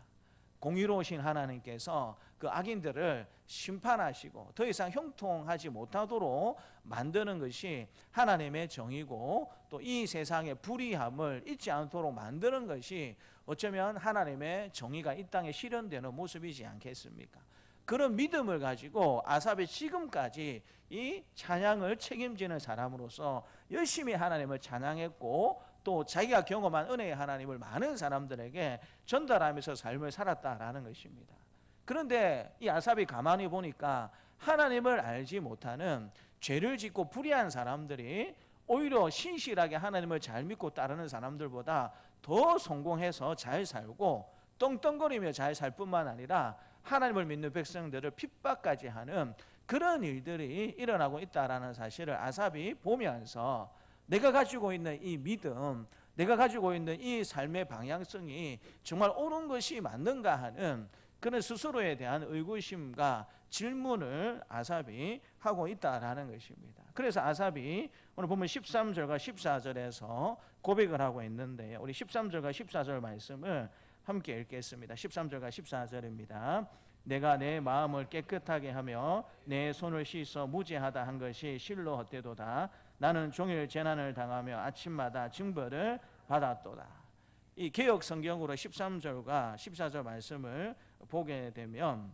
공의로우신 하나님께서 그 악인들을 심판하시고 더 이상 형통하지 못하도록 만드는 것이 하나님의 정의고, 또 이 세상의 불의함을 잊지 않도록 만드는 것이 어쩌면 하나님의 정의가 이 땅에 실현되는 모습이지 않겠습니까? 그런 믿음을 가지고 아삽이 지금까지 이 찬양을 책임지는 사람으로서 열심히 하나님을 찬양했고, 또 자기가 경험한 은혜의 하나님을 많은 사람들에게 전달하면서 삶을 살았다라는 것입니다. 그런데 이 아삽이 가만히 보니까 하나님을 알지 못하는 죄를 짓고 불의한 사람들이 오히려 신실하게 하나님을 잘 믿고 따르는 사람들보다 더 성공해서 잘 살고 떵떵거리며 잘 살 뿐만 아니라 하나님을 믿는 백성들을 핍박까지 하는 그런 일들이 일어나고 있다라는 사실을 아삽이 보면서 내가 가지고 있는 이 믿음, 내가 가지고 있는 이 삶의 방향성이 정말 옳은 것이 맞는가 하는 그런 스스로에 대한 의구심과 질문을 아삽이 하고 있다라는 것입니다. 그래서 아삽이 오늘 보면 13절과 14절에서 고백을 하고 있는데, 우리 13절과 14절 말씀을 함께 읽겠습니다. 13절과 14절입니다. 내가 내 마음을 깨끗하게 하며 내 손을 씻어 무죄하다 한 것이 실로 헛되도다. 나는 종일 재난을 당하며 아침마다 징벌을 받았도다. 이 개역 성경으로 13절과 14절 말씀을 보게 되면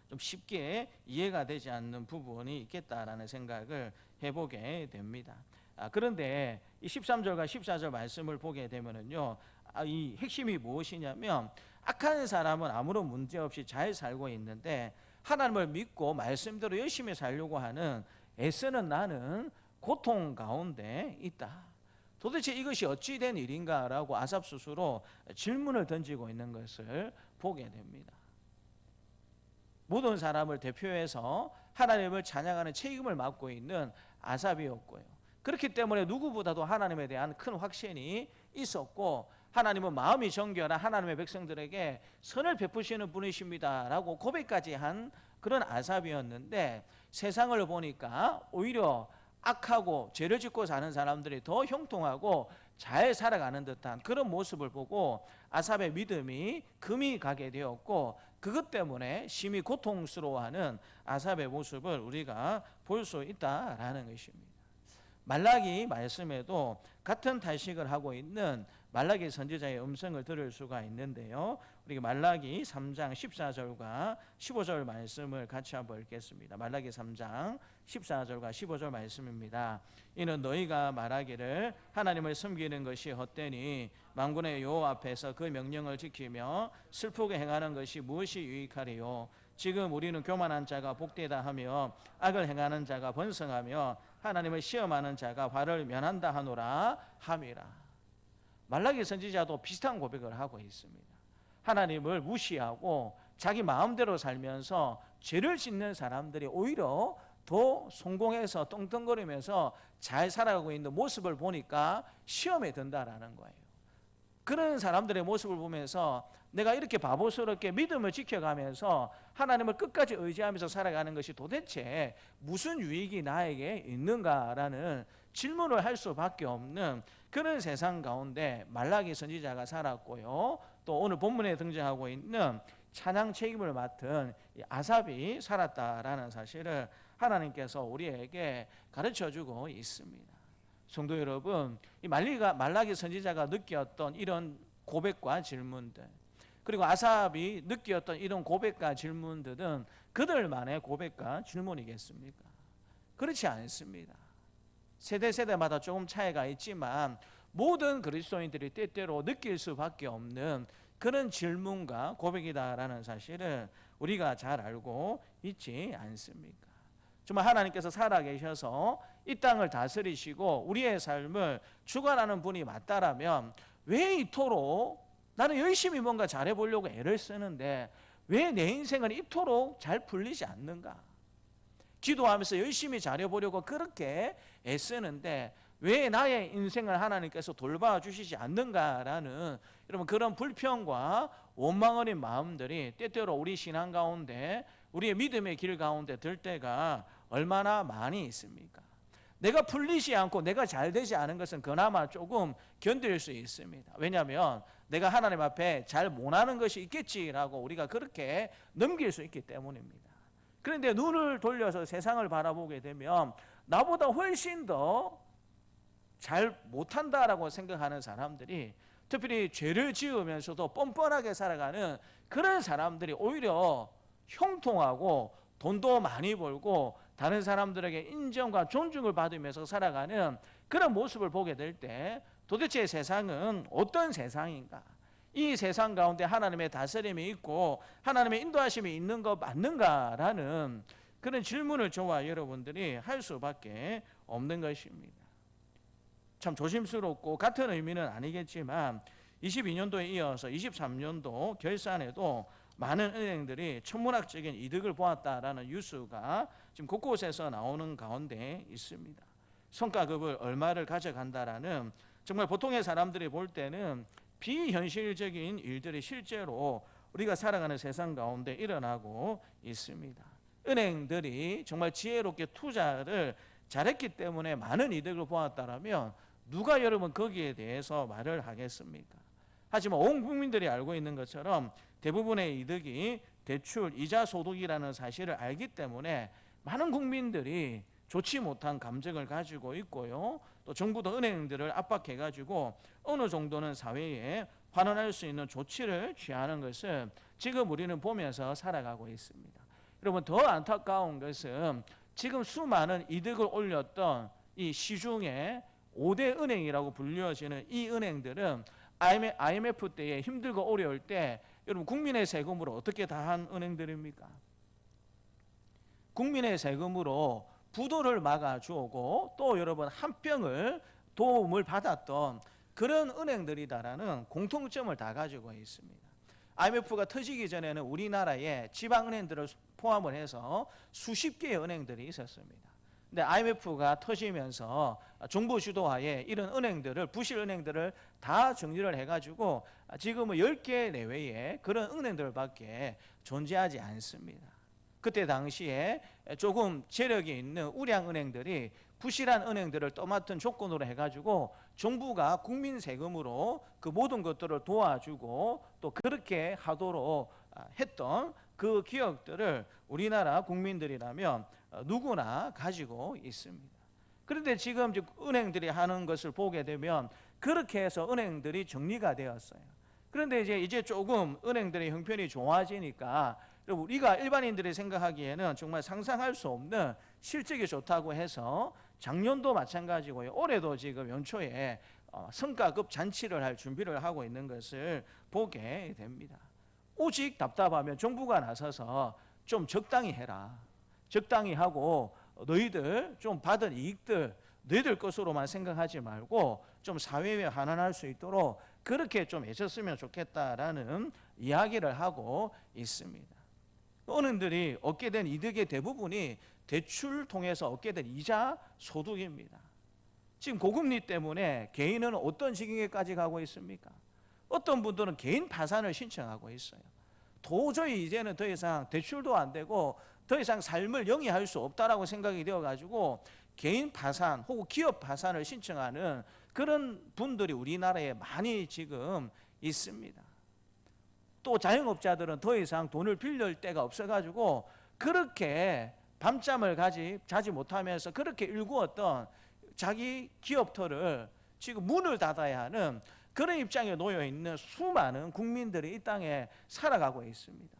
좀 쉽게 이해가 되지 않는 부분이 있겠다라는 생각을 해보게 됩니다. 그런데 이 13절과 14절 말씀을 보게 되면은요, 이 핵심이 무엇이냐면, 악한 사람은 아무런 문제 없이 잘 살고 있는데 하나님을 믿고 말씀대로 열심히 살려고 하는 애쓰는 나는 고통 가운데 있다. 도대체 이것이 어찌 된 일인가라고 아삽 스스로 질문을 던지고 있는 것을 보게 됩니다. 모든 사람을 대표해서 하나님을 찬양하는 책임을 맡고 있는 아삽이었고요. 그렇기 때문에 누구보다도 하나님에 대한 큰 확신이 있었고, 하나님은 마음이 정결한 하나님의 백성들에게 선을 베푸시는 분이십니다라고 고백까지 한 그런 아삽이었는데, 세상을 보니까 오히려 악하고 죄를 짓고 사는 사람들이 더 형통하고 잘 살아가는 듯한 그런 모습을 보고 아삽의 믿음이 금이 가게 되었고, 그것 때문에 심히 고통스러워하는 아삽의 모습을 우리가 볼 수 있다라는 것입니다. 말라기 말씀에도 같은 탄식을 하고 있는 말라기 선지자의 음성을 들을 수가 있는데요. 우리 말라기 3장 14절과 15절 말씀을 같이 한번 읽겠습니다. 말라기 3장 14절과 15절 말씀입니다. 이는 너희가 말하기를 하나님을 섬기는 것이 헛되니 만군의 여호와 앞에서 그 명령을 지키며 슬프게 행하는 것이 무엇이 유익하리요. 지금 우리는 교만한 자가 복되다 하며 악을 행하는 자가 번성하며 하나님을 시험하는 자가 화를 면한다 하노라 함이라. 말라기 선지자도 비슷한 고백을 하고 있습니다. 하나님을 무시하고 자기 마음대로 살면서 죄를 짓는 사람들이 오히려 더 성공해서 떵떵거리면서 잘 살아가고 있는 모습을 보니까 시험에 든다라는 거예요. 그런 사람들의 모습을 보면서 내가 이렇게 바보스럽게 믿음을 지켜가면서 하나님을 끝까지 의지하면서 살아가는 것이 도대체 무슨 유익이 나에게 있는가라는 질문을 할 수밖에 없는 그런 세상 가운데 말라기 선지자가 살았고요. 또 오늘 본문에 등장하고 있는 찬양 책임을 맡은 아삽이 살았다라는 사실을 하나님께서 우리에게 가르쳐주고 있습니다. 성도 여러분, 이 말라기 선지자가 느꼈던 이런 고백과 질문들, 그리고 아삽이 느꼈던 이런 고백과 질문들은 그들만의 고백과 질문이겠습니까? 그렇지 않습니다. 세대마다 조금 차이가 있지만 모든 그리스도인들이 때때로 느낄 수밖에 없는 그런 질문과 고백이다라는 사실을 우리가 잘 알고 있지 않습니까? 정말 하나님께서 살아계셔서 이 땅을 다스리시고 우리의 삶을 주관하는 분이 맞다라면 왜 이토록 나는 열심히 뭔가 잘해보려고 애를 쓰는데 왜 내 인생은 이토록 잘 풀리지 않는가? 기도하면서 열심히 잘해보려고 그렇게 애쓰는데 왜 나의 인생을 하나님께서 돌봐주시지 않는가라는 여러분 그런 불평과 원망 어린 마음들이 때때로 우리 신앙 가운데 우리의 믿음의 길 가운데 들 때가 얼마나 많이 있습니까? 내가 풀리지 않고 내가 잘 되지 않은 것은 그나마 조금 견딜 수 있습니다. 왜냐하면 내가 하나님 앞에 잘 못하는 것이 있겠지라고 우리가 그렇게 넘길 수 있기 때문입니다. 그런데 눈을 돌려서 세상을 바라보게 되면 나보다 훨씬 더 잘 못한다라고 생각하는 사람들이, 특별히 죄를 지으면서도 뻔뻔하게 살아가는 그런 사람들이 오히려 형통하고 돈도 많이 벌고 다른 사람들에게 인정과 존중을 받으면서 살아가는 그런 모습을 보게 될 때 도대체 세상은 어떤 세상인가? 이 세상 가운데 하나님의 다스림이 있고 하나님의 인도하심이 있는 것 맞는가라는 그런 질문을 저와 여러분들이 할 수밖에 없는 것입니다. 참 조심스럽고 같은 의미는 아니겠지만 22년도에 이어서 23년도 결산에도 많은 은행들이 천문학적인 이득을 보았다라는 뉴스가 지금 곳곳에서 나오는 가운데 있습니다. 성과급을 얼마를 가져간다라는 정말 보통의 사람들이 볼 때는 비현실적인 일들이 실제로 우리가 살아가는 세상 가운데 일어나고 있습니다. 은행들이 정말 지혜롭게 투자를 잘했기 때문에 많은 이득을 보았다라면 누가 여러분 거기에 대해서 말을 하겠습니까? 하지만 온 국민들이 알고 있는 것처럼 대부분의 이득이 대출, 이자 소득이라는 사실을 알기 때문에 많은 국민들이 좋지 못한 감정을 가지고 있고요. 또 정부도 은행들을 압박해가지고 어느 정도는 사회에 환원할 수 있는 조치를 취하는 것을 지금 우리는 보면서 살아가고 있습니다. 여러분 더 안타까운 것은 지금 수많은 이득을 올렸던 이 시중에 5대 은행이라고 불려지는 이 은행들은 IMF 때에 힘들고 어려울 때 여러분 국민의 세금으로 어떻게 다 한 은행들입니까? 국민의 세금으로 부도를 막아주고 또 여러분 한 병을 도움을 받았던 그런 은행들이다라는 공통점을 다 가지고 있습니다. IMF가 터지기 전에는 우리나라에 지방은행들을 포함을 해서 수십 개의 은행들이 있었습니다. 근데 IMF가 터지면서 정부 주도하에 이런 은행들을, 부실 은행들을 다 정리를 해가지고 지금은 10개 내외의 그런 은행들밖에 존재하지 않습니다. 그때 당시에 조금 재력이 있는 우량 은행들이 부실한 은행들을 떠맡은 조건으로 해가지고 정부가 국민 세금으로 그 모든 것들을 도와주고 또 그렇게 하도록 했던 그 기억들을 우리나라 국민들이라면 누구나 가지고 있습니다. 그런데 지금 은행들이 하는 것을 보게 되면 그렇게 해서 은행들이 정리가 되었어요. 그런데 이제 조금 은행들의 형편이 좋아지니까 우리가 일반인들이 생각하기에는 정말 상상할 수 없는 실적이 좋다고 해서 작년도 마찬가지고요. 올해도 지금 연초에 성과급 잔치를 할 준비를 하고 있는 것을 보게 됩니다. 오직 답답하면 정부가 나서서 좀 적당히 해라. 적당히 하고 너희들 좀 받은 이익들 너희들 것으로만 생각하지 말고 좀 사회에 환원할 수 있도록 그렇게 좀 해줬으면 좋겠다라는 이야기를 하고 있습니다. 은행들이 얻게 된 이득의 대부분이 대출 통해서 얻게 된 이자 소득입니다. 지금 고금리 때문에 개인은 어떤 지경에까지 가고 있습니까? 어떤 분들은 개인 파산을 신청하고 있어요. 도저히 이제는 더 이상 대출도 안 되고 더 이상 삶을 영위할 수 없다라고 생각이 되어가지고 개인 파산 혹은 기업 파산을 신청하는 그런 분들이 우리나라에 많이 지금 있습니다. 또 자영업자들은 더 이상 돈을 빌릴 데가 없어가지고 그렇게 밤잠을 자지 못하면서 그렇게 일구었던 자기 기업터를 지금 문을 닫아야 하는 그런 입장에 놓여 있는 수많은 국민들이 이 땅에 살아가고 있습니다.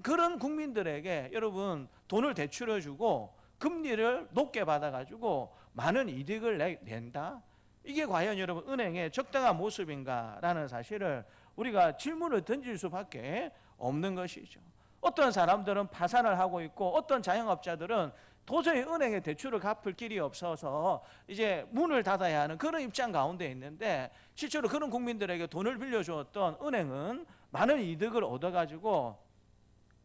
그런 국민들에게 여러분 돈을 대출해 주고 금리를 높게 받아가지고 많은 이득을 낸다? 이게 과연 여러분 은행의 적당한 모습인가라는 사실을 우리가 질문을 던질 수밖에 없는 것이죠. 어떤 사람들은 파산을 하고 있고 어떤 자영업자들은 도저히 은행에 대출을 갚을 길이 없어서 이제 문을 닫아야 하는 그런 입장 가운데 있는데 실제로 그런 국민들에게 돈을 빌려주었던 은행은 많은 이득을 얻어가지고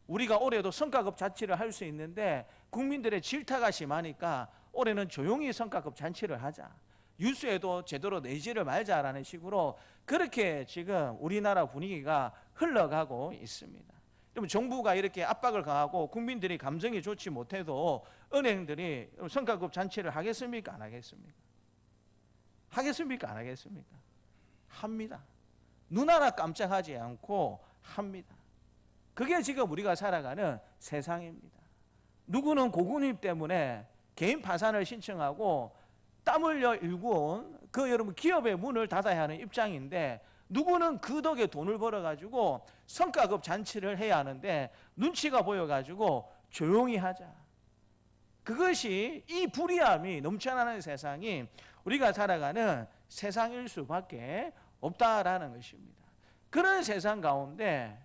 우리가 올해도 성과급 잔치를 할 수 있는데 국민들의 질타가 심하니까 올해는 조용히 성과급 잔치를 하자. 뉴스에도 제대로 내지를 말자라는 식으로 그렇게 지금 우리나라 분위기가 흘러가고 있습니다. 그러면 정부가 이렇게 압박을 가하고 국민들이 감정이 좋지 못해도 은행들이 성과급 잔치를 하겠습니까? 안 하겠습니까? 하겠습니까? 안 하겠습니까? 합니다. 눈 하나 깜짝하지 않고 합니다. 그게 지금 우리가 살아가는 세상입니다. 누구는 고금리 때문에 개인 파산을 신청하고 땀 흘려 일구온 그 여러분 기업의 문을 닫아야 하는 입장인데 누구는 그 덕에 돈을 벌어가지고 성과급 잔치를 해야 하는데 눈치가 보여가지고 조용히 하자. 그것이 이 불이함이 넘쳐나는 세상이 우리가 살아가는 세상일 수밖에 없다라는 것입니다. 그런 세상 가운데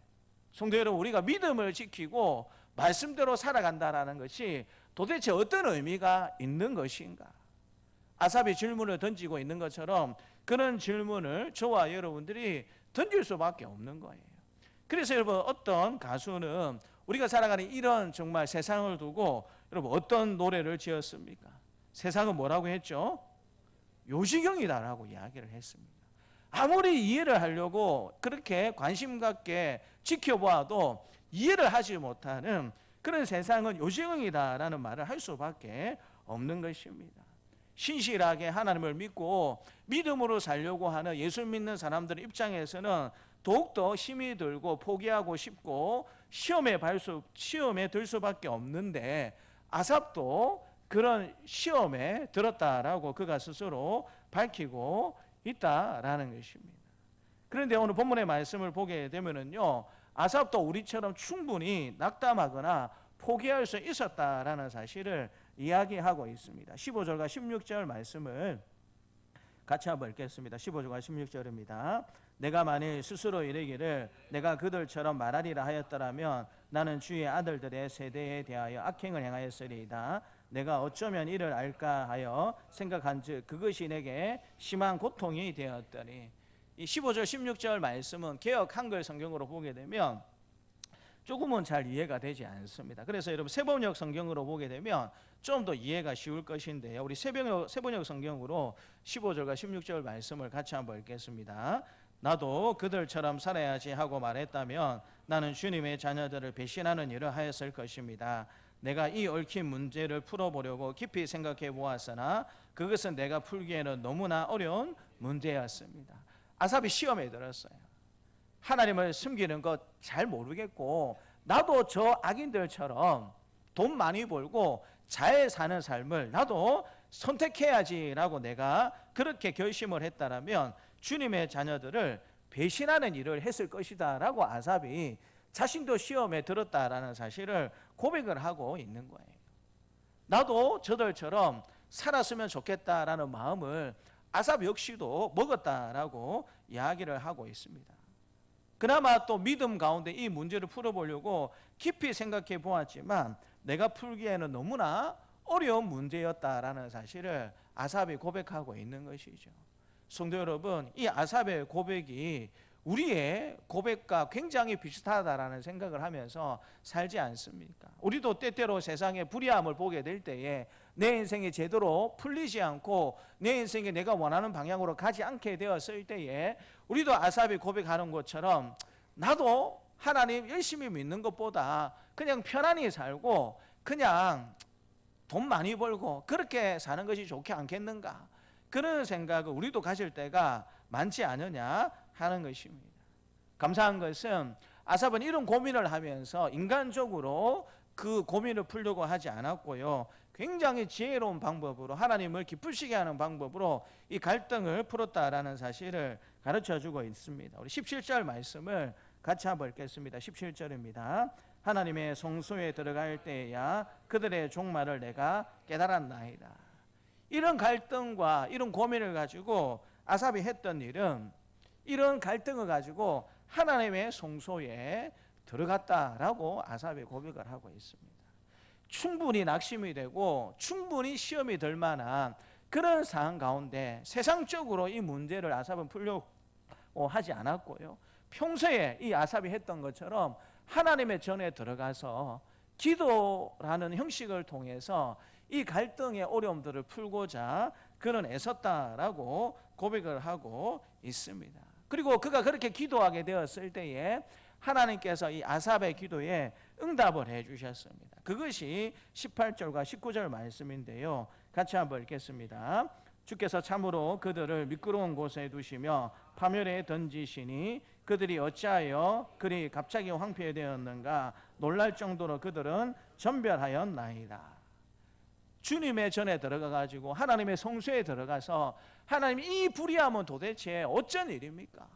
성도 여러분 우리가 믿음을 지키고 말씀대로 살아간다라는 것이 도대체 어떤 의미가 있는 것인가? 아삽이 질문을 던지고 있는 것처럼 그런 질문을 저와 여러분들이 던질 수밖에 없는 거예요. 그래서 여러분 어떤 가수는 우리가 살아가는 이런 정말 세상을 두고 여러분 어떤 노래를 지었습니까? 세상은 뭐라고 했죠? 요지경이다라고 이야기를 했습니다. 아무리 이해를 하려고 그렇게 관심 갖게 지켜보아도 이해를 하지 못하는 그런 세상은 요지경이다라는 말을 할 수밖에 없는 것입니다. 신실하게 하나님을 믿고 믿음으로 살려고 하는 예수 믿는 사람들의 입장에서는 더욱더 힘이 들고 포기하고 싶고 시험에 들 수밖에 없는데 아삽도 그런 시험에 들었다라고 그가 스스로 밝히고 있다라는 것입니다. 그런데 오늘 본문의 말씀을 보게 되면은요, 아삽도 우리처럼 충분히 낙담하거나 포기할 수 있었다라는 사실을 이야기하고 있습니다. 15절과 16절 말씀을 같이 한번 읽겠습니다. 15절과 16절입니다. 내가 만일 스스로 이르기를 내가 그들처럼 말하리라 하였더라면 나는 주의 아들들의 세대에 대하여 악행을 행하였으리이다. 내가 어쩌면 이를 알까 하여 생각한즉 그것이 내게 심한 고통이 되었더니. 이 15절 16절 말씀은 개역 한글 성경으로 보게 되면 조금은 잘 이해가 되지 않습니다. 그래서 여러분 세번역 성경으로 보게 되면 좀 더 이해가 쉬울 것인데요. 우리 세번역 성경으로 15절과 16절 말씀을 같이 한번 읽겠습니다. 나도 그들처럼 살아야지 하고 말했다면 나는 주님의 자녀들을 배신하는 일을 하였을 것입니다. 내가 이 얽힌 문제를 풀어보려고 깊이 생각해 보았으나 그것은 내가 풀기에는 너무나 어려운 문제였습니다. 아삽이 시험에 들었어요. 하나님을 숨기는 것 잘 모르겠고 나도 저 악인들처럼 돈 많이 벌고 잘 사는 삶을 나도 선택해야지라고 내가 그렇게 결심을 했다라면 주님의 자녀들을 배신하는 일을 했을 것이다 라고 아삽이 자신도 시험에 들었다라는 사실을 고백을 하고 있는 거예요. 나도 저들처럼 살았으면 좋겠다라는 마음을 아삽 역시도 먹었다라고 이야기를 하고 있습니다. 그나마 또 믿음 가운데 이 문제를 풀어보려고 깊이 생각해 보았지만 내가 풀기에는 너무나 어려운 문제였다라는 사실을 아삽이 고백하고 있는 것이죠. 성도 여러분, 이 아삽의 고백이 우리의 고백과 굉장히 비슷하다라는 생각을 하면서 살지 않습니까? 우리도 때때로 세상의 불의함을 보게 될 때에 내 인생이 제대로 풀리지 않고 내 인생이 내가 원하는 방향으로 가지 않게 되었을 때에 우리도 아삽이 고백하는 것처럼 나도 하나님 열심히 믿는 것보다 그냥 편안히 살고 그냥 돈 많이 벌고 그렇게 사는 것이 좋지 않겠는가, 그런 생각을 우리도 가질 때가 많지 않으냐 하는 것입니다. 감사한 것은 아삽은 이런 고민을 하면서 인간적으로 그 고민을 풀려고 하지 않았고요, 굉장히 지혜로운 방법으로 하나님을 기쁘시게 하는 방법으로 이 갈등을 풀었다라는 사실을 가르쳐주고 있습니다. 우리 17절 말씀을 같이 한번 읽겠습니다. 17절입니다. 하나님의 성소에 들어갈 때야 그들의 종말을 내가 깨달았나이다. 이런 갈등과 이런 고민을 가지고 아삽이 했던 일은 이런 갈등을 가지고 하나님의 성소에 들어갔다라고 아삽이 고백을 하고 있습니다. 충분히 낙심이 되고 충분히 시험이 될 만한 그런 상황 가운데 세상적으로 이 문제를 아삽은 풀려고 하지 않았고요, 평소에 이 아삽이 했던 것처럼 하나님의 전에 들어가서 기도라는 형식을 통해서 이 갈등의 어려움들을 풀고자 그는 애썼다라고 고백을 하고 있습니다. 그리고 그가 그렇게 기도하게 되었을 때에 하나님께서 이 아삽의 기도에 응답을 해주셨습니다. 그것이 18절과 19절 말씀인데요, 같이 한번 읽겠습니다. 주께서 참으로 그들을 미끄러운 곳에 두시며 파멸에 던지시니 그들이 어찌하여 그리 갑자기 황폐되었는가, 놀랄 정도로 그들은 전별하였나이다. 주님의 전에 들어가가지고 하나님의 성소에 들어가서 하나님, 이 불의함은 도대체 어쩐 일입니까?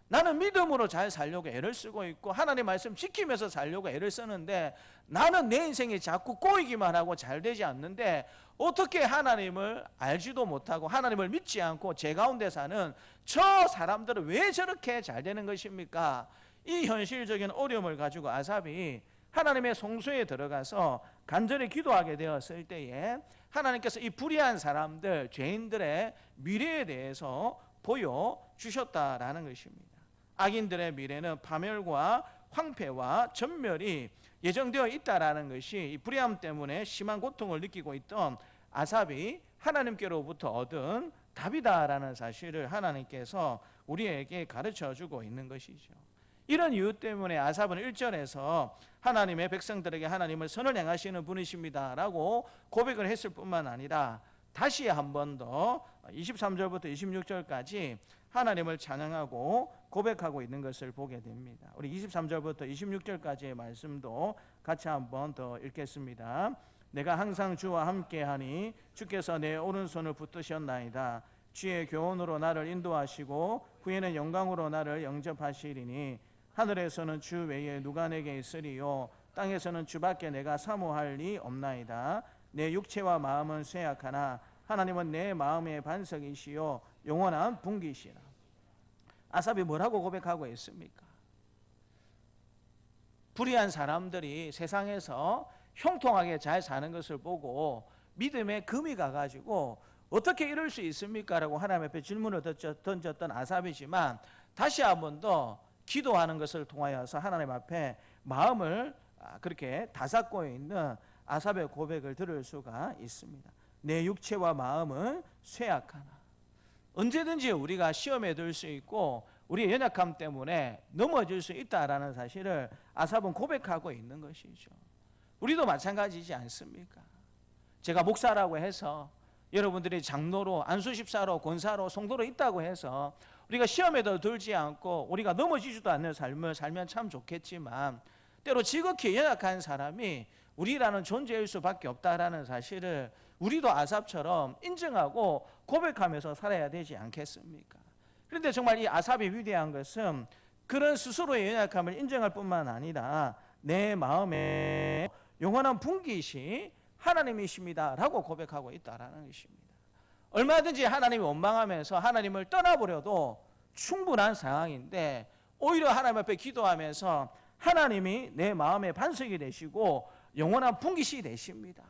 나는 믿음으로 잘 살려고 애를 쓰고 있고 하나님 말씀 지키면서 살려고 애를 쓰는데 나는 내 인생이 자꾸 꼬이기만 하고 잘 되지 않는데 어떻게 하나님을 알지도 못하고 하나님을 믿지 않고 제 가운데 사는 저 사람들은 왜 저렇게 잘 되는 것입니까? 이 현실적인 어려움을 가지고 아삽이 하나님의 성소에 들어가서 간절히 기도하게 되었을 때에 하나님께서 이 불의한 사람들, 죄인들의 미래에 대해서 보여주셨다라는 것입니다. 악인들의 미래는 파멸과 황폐와 전멸이 예정되어 있다라는 것이 이 불의함 때문에 심한 고통을 느끼고 있던 아삽이 하나님께로부터 얻은 답이다라는 사실을 하나님께서 우리에게 가르쳐주고 있는 것이죠. 이런 이유 때문에 아삽은 1절에서 하나님의 백성들에게 하나님을 선을 행하시는 분이십니다 라고 고백을 했을 뿐만 아니라 다시 한 번 더 23절부터 26절까지 하나님을 찬양하고 고백하고 있는 것을 보게 됩니다. 우리 23절부터 26절까지의 말씀도 같이 한 번 더 읽겠습니다. 내가 항상 주와 함께하니 주께서 내 오른손을 붙드셨나이다. 주의 교훈으로 나를 인도하시고 후에는 영광으로 나를 영접하시리니 하늘에서는 주 외에 누가 내게 있으리요 땅에서는 주밖에 내가 사모할 리 없나이다. 내 육체와 마음은 쇠약하나 하나님은 내 마음의 반석이시요 영원한 분기시라. 아삽이 뭐라고 고백하고 있습니까? 불의한 사람들이 세상에서 형통하게 잘 사는 것을 보고 믿음의 금이 가가지고 어떻게 이럴 수 있습니까? 라고 하나님 앞에 질문을 던졌던 아삽이지만 다시 한 번 더 기도하는 것을 통하여서 하나님 앞에 마음을 그렇게 다잡고 있는 아삽의 고백을 들을 수가 있습니다. 내 육체와 마음은 쇠약하나. 언제든지 우리가 시험에 들 수 있고 우리의 연약함 때문에 넘어질 수 있다라는 사실을 아삽은 고백하고 있는 것이죠. 우리도 마찬가지지 않습니까? 제가 목사라고 해서 여러분들이 장로로, 안수집사로, 권사로, 성도로 있다고 해서 우리가 시험에도 들지 않고 우리가 넘어지지도 않는 삶을 살면 참 좋겠지만 때로 지극히 연약한 사람이 우리라는 존재일 수밖에 없다라는 사실을 우리도 아삽처럼 인정하고 고백하면서 살아야 되지 않겠습니까? 그런데 정말 이 아삽이 위대한 것은 그런 스스로의 연약함을 인정할 뿐만 아니라 내 마음에 영원한 분깃이 하나님이십니다 라고 고백하고 있다라는 것입니다. 얼마든지 하나님이 원망하면서 하나님을 떠나버려도 충분한 상황인데 오히려 하나님 앞에 기도하면서 하나님이 내 마음의 반석이 되시고 영원한 분깃이 되십니다.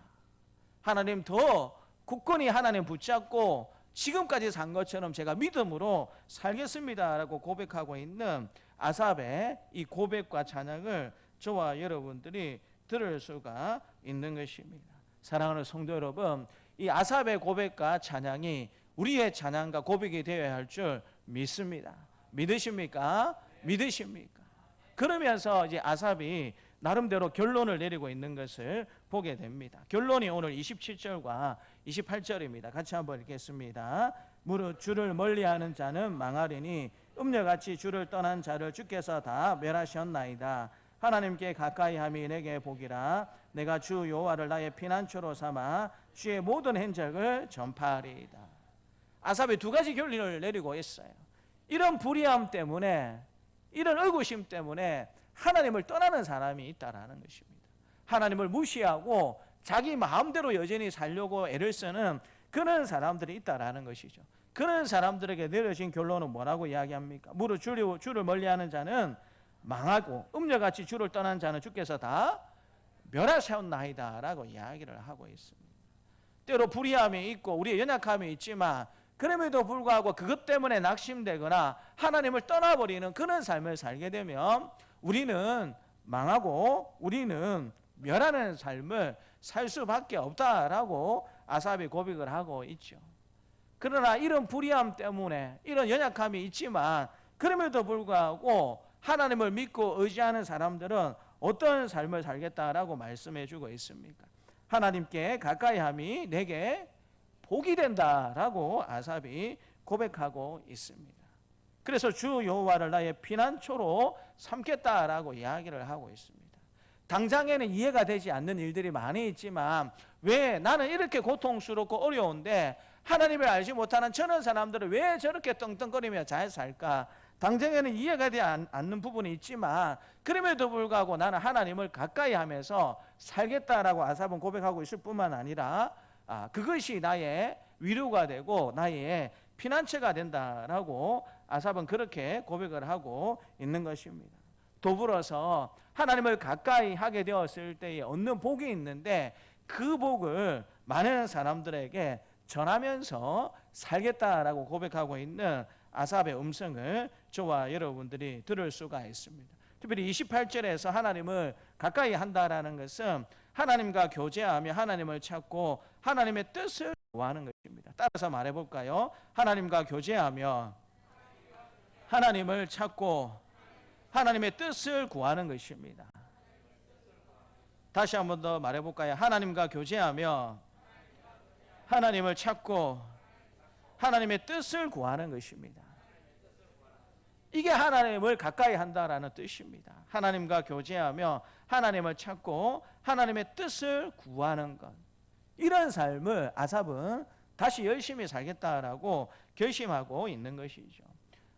하나님 더 굳건히 하나님 붙잡고 지금까지 산 것처럼 제가 믿음으로 살겠습니다 라고 고백하고 있는 아삽의 이 고백과 찬양을 저와 여러분들이 들을 수가 있는 것입니다. 사랑하는 성도 여러분, 이 아삽의 고백과 찬양이 우리의 찬양과 고백이 되어야 할 줄 믿습니다. 믿으십니까? 믿으십니까? 그러면서 이제 아삽이 나름대로 결론을 내리고 있는 것을 보게 됩니다. 결론이 오늘 27절과 28절입니다. 같이 한번 읽겠습니다. 무릇 주를 멀리하는 자는 망하리니 음녀같이 주를 떠난 자를 주께서 다 멸하셨나이다. 하나님께 가까이함이 내게 복이라. 내가 주 여호와를 나의 피난처로 삼아 주의 모든 행적을 전파하리이다. 아삽이 두 가지 결론을 내리고 있어요. 이런 불의함 때문에, 이런 의구심 때문에 하나님을 떠나는 사람이 있다라는 것입니다. 하나님을 무시하고 자기 마음대로 여전히 살려고 애를 쓰는 그런 사람들이 있다라는 것이죠. 그런 사람들에게 내려진 결론은 뭐라고 이야기합니까? 무릇 주를 멀리하는 자는 망하고 음녀같이 주를 떠난 자는 주께서 다 멸하셨나이다 라고 이야기를 하고 있습니다. 때로 불의함이 있고 우리의 연약함이 있지만 그럼에도 불구하고 그것 때문에 낙심되거나 하나님을 떠나버리는 그런 삶을 살게 되면 우리는 망하고 우리는 멸하는 삶을 살 수밖에 없다라고 아삽이 고백을 하고 있죠. 그러나 이런 불의함 때문에 이런 연약함이 있지만 그럼에도 불구하고 하나님을 믿고 의지하는 사람들은 어떤 삶을 살겠다라고 말씀해 주고 있습니까? 하나님께 가까이함이 내게 복이 된다라고 아삽이 고백하고 있습니다. 그래서 주 여호와를 나의 피난처로 삼겠다라고 이야기를 하고 있습니다. 당장에는 이해가 되지 않는 일들이 많이 있지만 왜 나는 이렇게 고통스럽고 어려운데 하나님을 알지 못하는 저런 사람들은 왜 저렇게 떵떵거리며 잘 살까? 당장에는 이해가 되지 않는 부분이 있지만 그럼에도 불구하고 나는 하나님을 가까이 하면서 살겠다라고 아삽은 고백하고 있을 뿐만 아니라 그것이 나의 위로가 되고 나의 피난처가 된다라고 아삽은 그렇게 고백을 하고 있는 것입니다. 더불어서 하나님을 가까이 하게 되었을 때에 얻는 복이 있는데 그 복을 많은 사람들에게 전하면서 살겠다라고 고백하고 있는 아삽의 음성을 저와 여러분들이 들을 수가 있습니다. 특별히 28절에서 하나님을 가까이 한다라는 것은 하나님과 교제하며 하나님을 찾고 하나님의 뜻을 구하는 것입니다. 따라서 말해볼까요? 하나님과 교제하며 하나님을 찾고 하나님의 뜻을 구하는 것입니다. 다시 한 번 더 말해볼까요? 하나님과 교제하며 하나님을 찾고 하나님의 뜻을 구하는 것입니다. 이게 하나님을 가까이 한다라는 뜻입니다. 하나님과 교제하며 하나님을 찾고 하나님의 뜻을 구하는 것. 이런 삶을 아삽은 다시 열심히 살겠다라고 결심하고 있는 것이죠.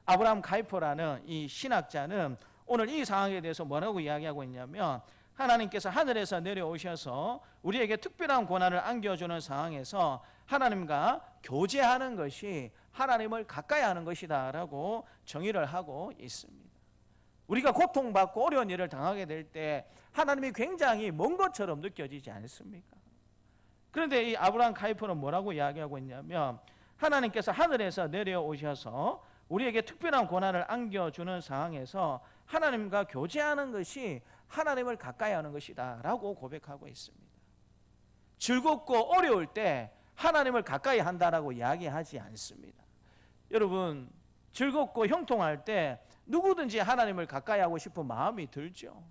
아브라함 카이퍼라는 이 신학자는 오늘 이 상황에 대해서 뭐라고 이야기하고 있냐면 하나님께서 하늘에서 내려오셔서 우리에게 특별한 고난을 안겨주는 상황에서 하나님과 교제하는 것이 하나님을 가까이 하는 것이다 라고 정의를 하고 있습니다. 우리가 고통받고 어려운 일을 당하게 될 때 하나님이 굉장히 먼 것처럼 느껴지지 않습니까? 그런데 이 아브라함 카이퍼는 뭐라고 이야기하고 있냐면 하나님께서 하늘에서 내려오셔서 우리에게 특별한 고난을 안겨주는 상황에서 하나님과 교제하는 것이 하나님을 가까이 하는 것이다 라고 고백하고 있습니다. 즐겁고 어려울 때 하나님을 가까이 한다라고 이야기하지 않습니다. 여러분, 즐겁고 형통할 때 누구든지 하나님을 가까이 하고 싶은 마음이 들죠.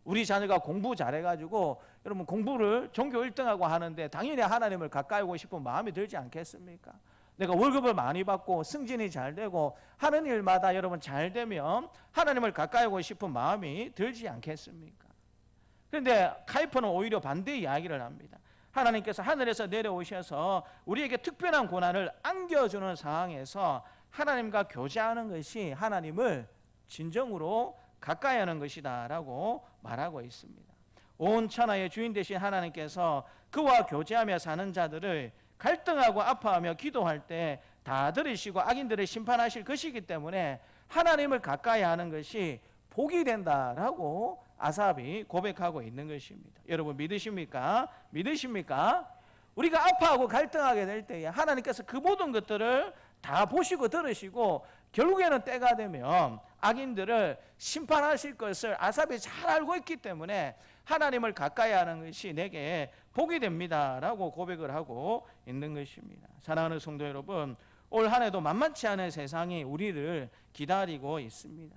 우리 자녀가 공부 잘해가지고 여러분 공부를 전교 1등하고 하는데 당연히 하나님을 가까이 하고 싶은 마음이 들지 않겠습니까? 내가 월급을 많이 받고 승진이 잘 되고 하는 일마다 여러분 잘 되면 하나님을 가까이 하고 싶은 마음이 들지 않겠습니까? 그런데 카이퍼는 오히려 반대 이야기를 합니다. 하나님께서 하늘에서 내려오셔서 우리에게 특별한 고난을 안겨주는 상황에서 하나님과 교제하는 것이 하나님을 진정으로 가까이 하는 것이다 라고 말하고 있습니다. 온 천하의 주인 되신 하나님께서 그와 교제하며 사는 자들을 갈등하고 아파하며 기도할 때 다 들으시고 악인들을 심판하실 것이기 때문에 하나님을 가까이 하는 것이 복이 된다라고 아삽이 고백하고 있는 것입니다. 여러분 믿으십니까? 믿으십니까? 우리가 아파하고 갈등하게 될 때에 하나님께서 그 모든 것들을 다 보시고 들으시고 결국에는 때가 되면 악인들을 심판하실 것을 아삽이 잘 알고 있기 때문에 하나님을 가까이 하는 것이 내게 복이 됩니다 라고 고백을 하고 있는 것입니다. 사랑하는 성도 여러분, 올 한 해도 만만치 않은 세상이 우리를 기다리고 있습니다.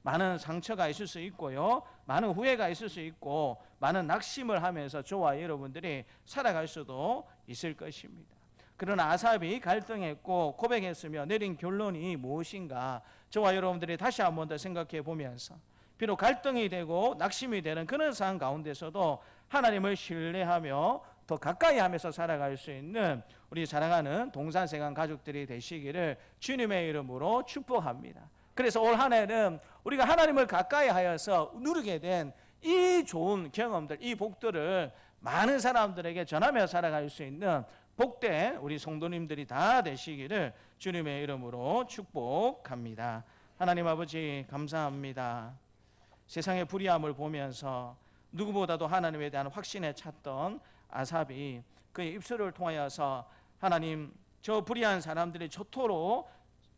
많은 상처가 있을 수 있고요, 많은 후회가 있을 수 있고 많은 낙심을 하면서 저와 여러분들이 살아갈 수도 있을 것입니다. 그러나 아삽이 갈등했고 고백했으며 내린 결론이 무엇인가 저와 여러분들이 다시 한번 더 생각해 보면서 비록 갈등이 되고 낙심이 되는 그런 상황 가운데서도 하나님을 신뢰하며 더 가까이 하면서 살아갈 수 있는 우리 사랑하는 동산세관 가족들이 되시기를 주님의 이름으로 축복합니다. 그래서 올 한 해는 우리가 하나님을 가까이 하여서 누리게 된 이 좋은 경험들, 이 복들을 많은 사람들에게 전하며 살아갈 수 있는 복된 우리 성도님들이 다 되시기를 주님의 이름으로 축복합니다. 하나님 아버지 감사합니다. 세상의 불의함을 보면서 누구보다도 하나님에 대한 확신에 찼던 아삽이 그의 입술을 통하여서 하나님, 저 불의한 사람들이 저토록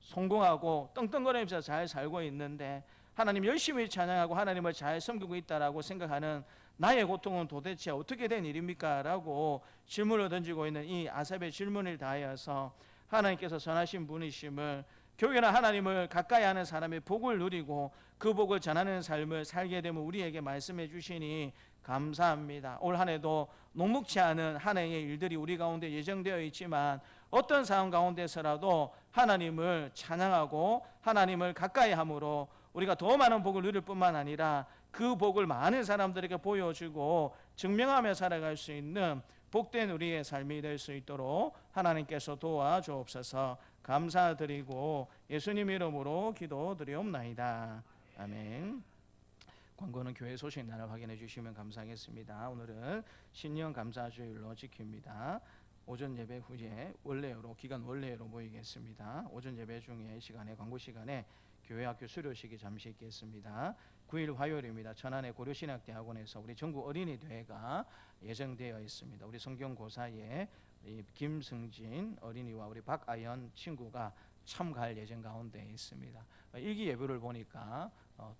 성공하고 떵떵거리면서 잘 살고 있는데 하나님 열심히 찬양하고 하나님을 잘 섬기고 있다라고 생각하는 나의 고통은 도대체 어떻게 된 일입니까? 라고 질문을 던지고 있는 이 아삽의 질문을 다하여서 하나님께서 선하신 분이심을, 교회는 하나님을 가까이 하는 사람의 복을 누리고 그 복을 전하는 삶을 살게 되면 우리에게 말씀해 주시니 감사합니다. 올 한 해도 녹록지 않은 한 해의 일들이 우리 가운데 예정되어 있지만 어떤 상황 가운데서라도 하나님을 찬양하고 하나님을 가까이 함으로 우리가 더 많은 복을 누릴 뿐만 아니라 그 복을 많은 사람들에게 보여주고 증명하며 살아갈 수 있는 복된 우리의 삶이 될 수 있도록 하나님께서 도와주옵소서. 감사드리고 예수님 이름으로 기도드리옵나이다. 아멘. 광고는 교회 소식란을 확인해 주시면 감사하겠습니다. 오늘은 신년 감사주일로 지킵니다. 오전 예배 후에 원래로 기간 원래로 모이겠습니다. 오전 예배 중에 시간에 광고 시간에 교회 학교 수료식이 잠시 있겠습니다. 9일 화요일입니다. 천안의 고려신학대학원에서 우리 전국 어린이대회가 예정되어 있습니다. 우리 성경고사에 김승진 어린이와 우리 박아연 친구가 참가할 예정 가운데 있습니다. 일기 예보를 보니까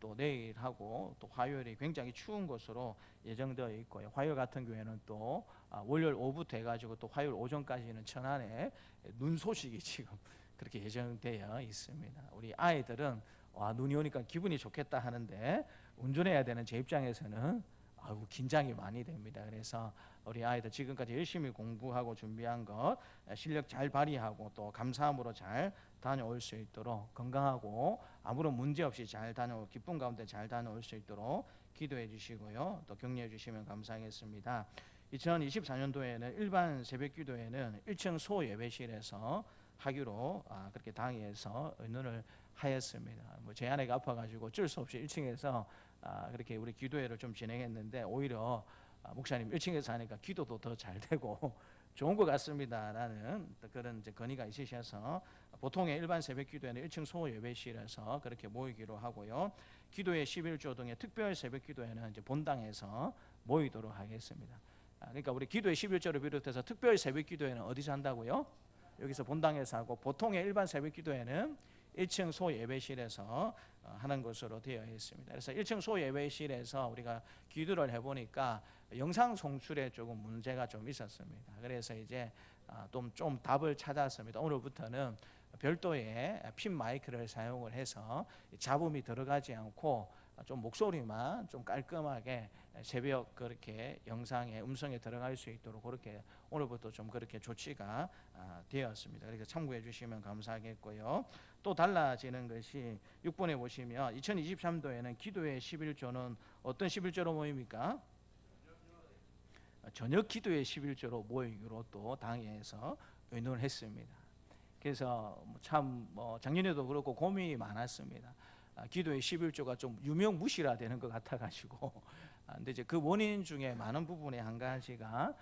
또 내일하고 또 화요일이 굉장히 추운 것으로 예정되어 있고요. 화요일 같은 경우에는 또 월요일 오후부터 해가지고 또 화요일 오전까지는 천안에 눈 소식이 지금 그렇게 예정되어 있습니다. 우리 아이들은 눈이 오니까 기분이 좋겠다 하는데 운전해야 되는 제 입장에서는 긴장이 많이 됩니다. 그래서 우리 아이들 지금까지 열심히 공부하고 준비한 것 실력 잘 발휘하고 또 감사함으로 잘 다녀올 수 있도록 건강하고 아무런 문제 없이 잘 다녀올 기쁨 가운데 잘 다녀올 수 있도록 기도해 주시고요. 또 격려해 주시면 감사하겠습니다. 2024년도에는 일반 새벽 기도회는 1층 소예배실에서 하기로 그렇게 당에서 의논을 하였습니다. 제 아내가 아파가지고 어쩔 수 없이 1층에서 그렇게 우리 기도회를 좀 진행했는데 오히려 목사님 1층에서 하니까 기도도 더 잘 되고 좋은 것 같습니다라는 그런 이제 건의가 있으셔서 보통의 일반 새벽 기도회는 1층 소예배실에서 그렇게 모이기로 하고요. 기도회 11조 등의 특별 새벽 기도회는 이제 본당에서 모이도록 하겠습니다. 그러니까 우리 기도의 11조를 비롯해서 특별 새벽 기도회는 어디서 한다고요? 여기서 본당에서 하고, 보통의 일반 새벽 기도회는 1층 소예배실에서 하는 것으로 되어 있습니다. 그래서 1층 소예배실에서 우리가 기도를 해보니까 영상 송출에 조금 문제가 좀 있었습니다. 그래서 이제 좀 답을 찾았습니다. 오늘부터는 별도의 핀 마이크를 사용을 해서 잡음이 들어가지 않고 좀 목소리만 좀 깔끔하게 새벽 그렇게 영상에 음성에 들어갈 수 있도록 그렇게 오늘부터 좀 그렇게 조치가 되었습니다. 그래서 참고해 주시면 감사하겠고요. 또 달라지는 것이 6번에 보시면 2023도에는 기도의 11조는 어떤 11조로 모입니까? 저녁 기도의 11조로 모이기로 또 당에서 의논을 했습니다. 그래서 참 작년에도 그렇고 고민이 많았습니다. 기도의 11조가 좀 유명무실화 되는 것 같아가지고 근데 이제 그 원인 중에 많은 부분의 한 가지가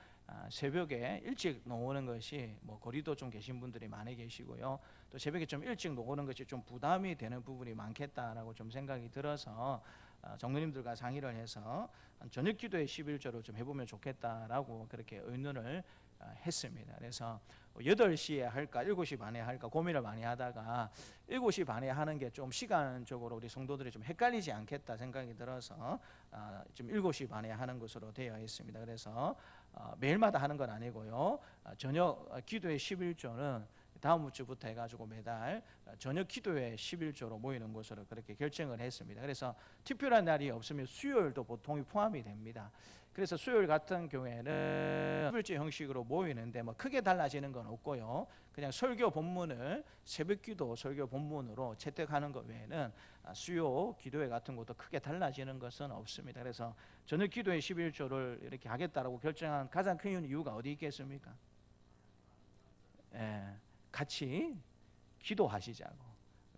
새벽에 일찍 나오는 것이 거리도 좀 계신 분들이 많이 계시고요. 또 새벽에 좀 일찍 나오는 것이 좀 부담이 되는 부분이 많겠다라고 좀 생각이 들어서 장로님들과 상의를 해서 저녁 기도의 11조를 좀 해보면 좋겠다라고 그렇게 의논을 했습니다. 그래서 8시에 할까 7시 반에 할까 고민을 많이 하다가 7시 반에 하는 게 좀 시간적으로 우리 성도들이 좀 헷갈리지 않겠다 생각이 들어서 좀 7시 반에 하는 것으로 되어 있습니다. 그래서 매일마다 하는 건 아니고요. 저녁 기도의 11조는 다음 주부터 해가지고 매달 저녁 기도회 11조로 모이는 것으로 그렇게 결정을 했습니다. 그래서 특별한 날이 없으면 수요일도 보통이 포함이 됩니다. 그래서 수요일 같은 경우에는 11조 형식으로 모이는데 크게 달라지는 건 없고요. 그냥 설교 본문을 새벽기도 설교 본문으로 채택하는 것 외에는 수요 기도회 같은 것도 크게 달라지는 것은 없습니다. 그래서 저녁 기도회 11조를 이렇게 하겠다라고 결정한 가장 큰 이유가 어디 있겠습니까? 같이 기도하시자고,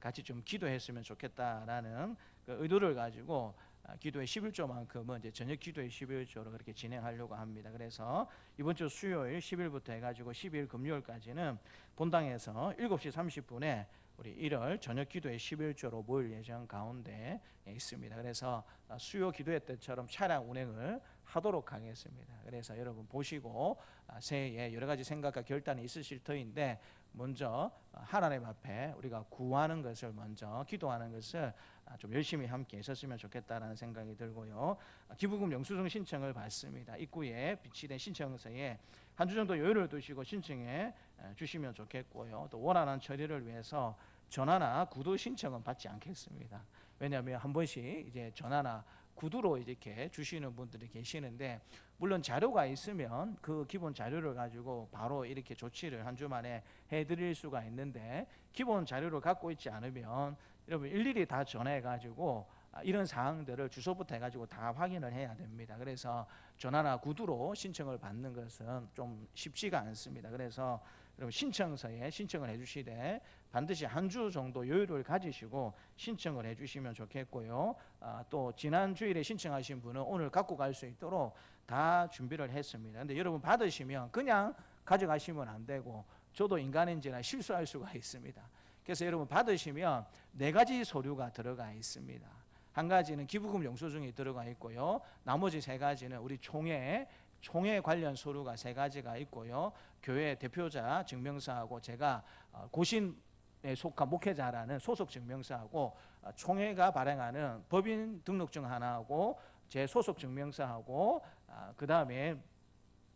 같이 좀 기도했으면 좋겠다라는 그 의도를 가지고 기도의 11조만큼은 이제 저녁 기도의 11조로 그렇게 진행하려고 합니다. 그래서 이번 주 수요일 10일부터 해가지고 10일 금요일까지는 본당에서 7시 30분에 우리 1월 저녁 기도의 11조로 모일 예정 가운데 있습니다. 그래서 수요 기도회 때처럼 차량 운행을 하도록 하겠습니다. 그래서 여러분 보시고 새해에 여러 가지 생각과 결단이 있으실 터인데 먼저 하나님 앞에 우리가 구하는 것을 먼저 기도하는 것을 좀 열심히 함께 했었으면 좋겠다라는 생각이 들고요. 기부금 영수증 신청을 받습니다. 입구에 비치된 신청서에 한 주 정도 여유를 두시고 신청해 주시면 좋겠고요. 또 원활한 처리를 위해서 전화나 구두 신청은 받지 않겠습니다. 왜냐하면 한 번씩 이제 전화나 구두로 이렇게 주시는 분들이 계시는데, 물론 자료가 있으면 그 기본 자료를 가지고 바로 이렇게 조치를 한 주 만에 해드릴 수가 있는데, 기본 자료를 갖고 있지 않으면 여러분 일일이 다 전화해 가지고 이런 사항들을 주소부터 해가지고 다 확인을 해야 됩니다. 그래서 전화나 구두로 신청을 받는 것은 좀 쉽지가 않습니다. 그래서 여러분 신청서에 신청을 해주시되 반드시 한 주 정도 여유를 가지시고 신청을 해주시면 좋겠고요. 또 지난 주일에 신청하신 분은 오늘 갖고 갈 수 있도록 다 준비를 했습니다. 근데 여러분 받으시면 그냥 가져가시면 안 되고, 저도 인간인지라 실수할 수가 있습니다. 그래서 여러분 받으시면 4가지 서류가 들어가 있습니다. 한 가지는 기부금 영수증이 들어가 있고요. 나머지 3가지는 우리 총회 관련 서류가 3가지가 있고요. 교회 대표자 증명서하고 제가 고신에 속한 목회자라는 소속 증명서하고 총회가 발행하는 법인 등록증 하나하고 제 소속 증명서하고 그 다음에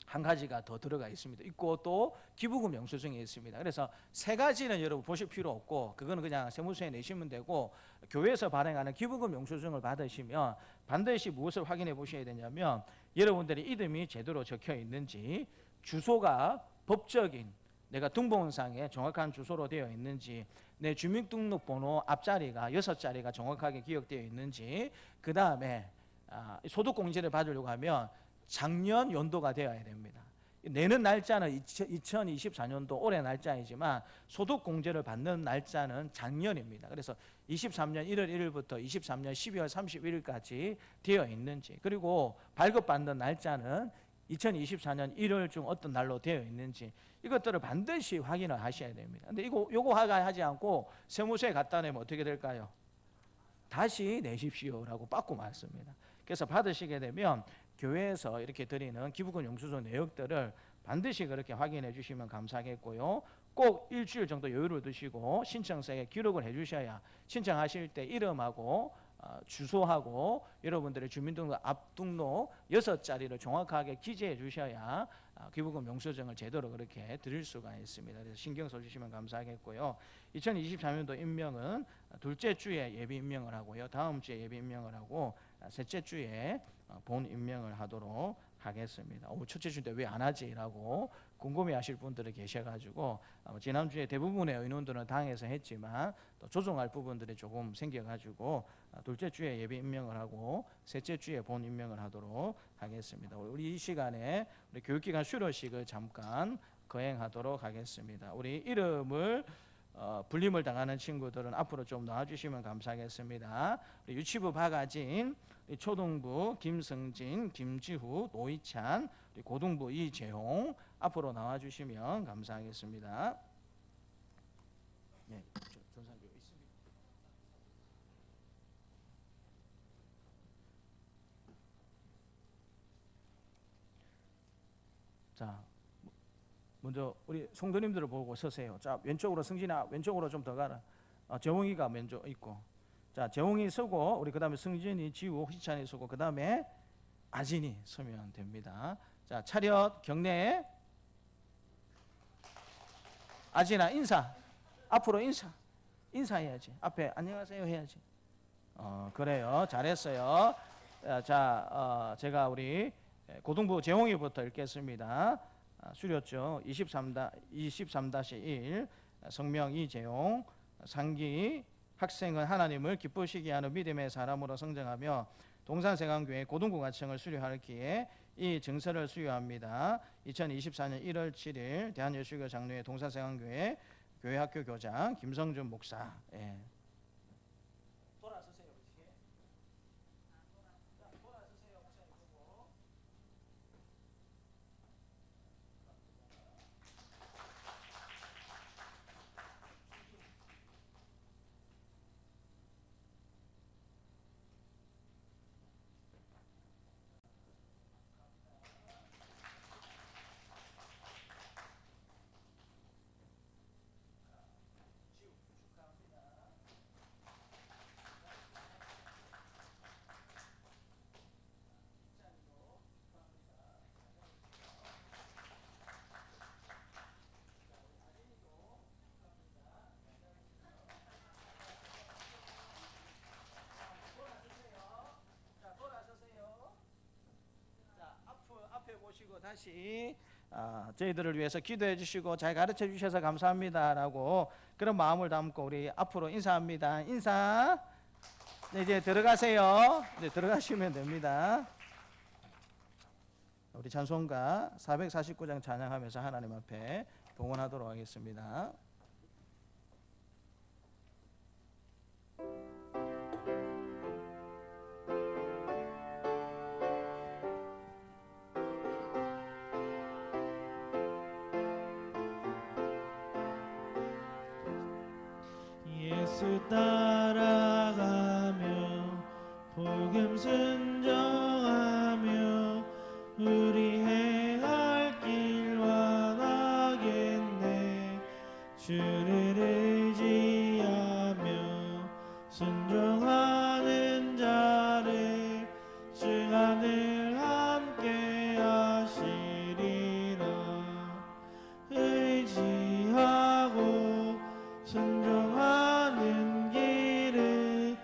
한 가지가 더 들어가 있습니다. 있고 또 기부금 영수증이 있습니다. 그래서 3가지는 여러분 보실 필요 없고 그거는 그냥 세무서에 내시면 되고, 교회에서 발행하는 기부금 영수증을 받으시면 반드시 무엇을 확인해 보셔야 되냐면 여러분들의 이름이 제대로 적혀 있는지, 주소가 법적인 내가 등본상에 정확한 주소로 되어 있는지, 내 주민등록번호 앞자리가 6자리가 정확하게 기억되어 있는지, 그 다음에 소득공제를 받으려고 하면 작년 연도가 되어야 됩니다. 내는 날짜는 2024년도 올해 날짜이지만 소득공제를 받는 날짜는 작년입니다. 그래서 23년 1월 1일부터 23년 12월 31일까지 되어 있는지, 그리고 발급받는 날짜는 2024년 1월 중 어떤 날로 되어 있는지, 이것들을 반드시 확인을 하셔야 됩니다. 근데 요거 하지 않고 세무서에 갖다 내면 어떻게 될까요? 다시 내십시오라고 받고 맞습니다. 그래서 받으시게 되면 교회에서 이렇게 드리는 기부금 영수증 내역들을 반드시 그렇게 확인해 주시면 감사하겠고요. 꼭 일주일 정도 여유를 두시고 신청서에 기록을 해 주셔야 신청하실 때 이름하고 주소하고 여러분들의 주민등록 앞등록 6자리를 정확하게 기재해 주셔야 기부금 영수증을 제대로 그렇게 드릴 수가 있습니다. 그래서 신경 써주시면 감사하겠고요. 2023년도 임명은 둘째 주에 예비 임명을 하고요. 다음 주에 예비 임명을 하고 셋째 주에 본 임명을 하도록 하겠습니다. 첫째 주인데 왜 안 하지? 라고 궁금해하실 분들이 계셔가지고 지난주에 대부분의 의논들은 당에서 했지만 또 조정할 부분들이 조금 생겨가지고 둘째 주에 예비 임명을 하고 셋째 주에 본 임명을 하도록 하겠습니다. 우리 이 시간에 우리 교육기관 수료식을 잠깐 거행하도록 하겠습니다. 우리 이름을 불림을 당하는 친구들은 앞으로 좀 나와주시면 감사하겠습니다. 우리 유치부 박아진, 우리 초등부 김승진, 김지후, 노희찬, 우리 고등부 이재홍 앞으로 나와주시면 감사하겠습니다. 네, 전산교 있습니다. 자, 먼저 우리 성도님들을 보고 서세요. 자, 왼쪽으로 승진아, 왼쪽으로 좀 더 가라. 재홍이가 왼쪽 있고, 자, 재홍이 서고 우리 그다음에 승진이, 지우, 희찬이 서고 그다음에 아진이 서면 됩니다. 자, 차렷 경례. 아진아 인사. 앞으로 인사해야지. 앞에 안녕하세요 해야지. 그래요. 잘했어요. 자, 제가 우리 고등부 재홍이부터 읽겠습니다. 수료죠. 23-1 성명 이재용. 상기 학생은 하나님을 기쁘시게 하는 믿음의 사람으로 성장하며 동산세강교회 고등부 과청을 수료할 기에 이 증서를 수여합니다. 2024년 1월 7일 대한예수교 장로회 동산세강교회 교회학교 교장 김성준 목사. 예. 돌아서세요. 돌아서세요. 목사님 보고. 앞에 보시고 다시 저희들을 위해서 기도해 주시고 잘 가르쳐 주셔서 감사합니다라고 그런 마음을 담고 우리 앞으로 인사합니다. 인사. 네, 이제 들어가세요. 네, 들어가시면 됩니다. 우리 찬송가 449장 찬양하면서 하나님 앞에 봉헌하도록 하겠습니다. 예수 따라가며 복음 순종하며 우리 행할 길 원하겠네. 주를 의지하며 순종하는 자를 주가 늘 함께 하시리라. 의지하고 순종하는 길은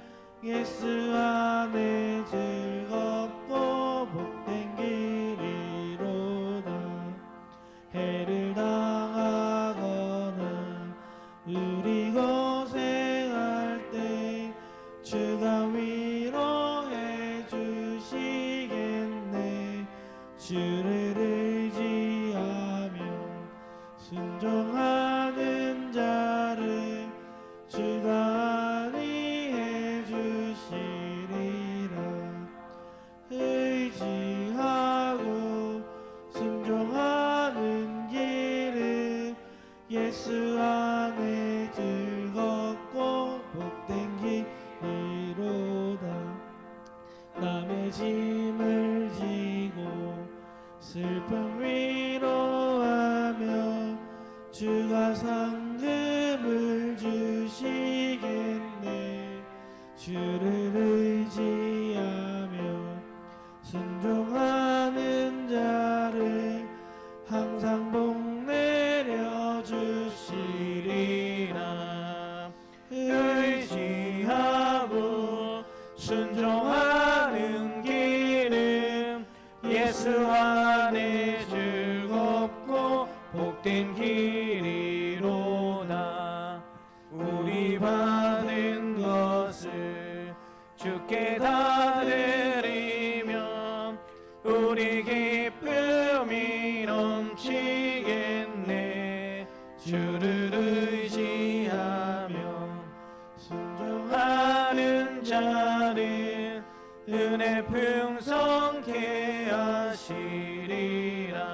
예수 안에 즐겁고 복된 길이로다. 해를 당하거나 우리 고생할 때 주가 위로해 주시겠네. 주를 의지하며 순종하는 자를 주가 안위해 주시리라. 의지하고 순종하는 길은 예수 안에 즐겁고 복된 길이로다. 남의 짐을 지고 슬픔 위로하며 주가 상급을 주시겠네. 주를 의지하며 순종하는 자를 항상 복 내려 주시리라. 의지하고 순종하는 길은 예수 안에 즐겁고 복된 길이로다. 우리 받은 것을 주께 다 드리면 우리 기쁨이 넘치겠네. 주를 의지하며 순종하는 자는 은혜 풍성케 하시리라.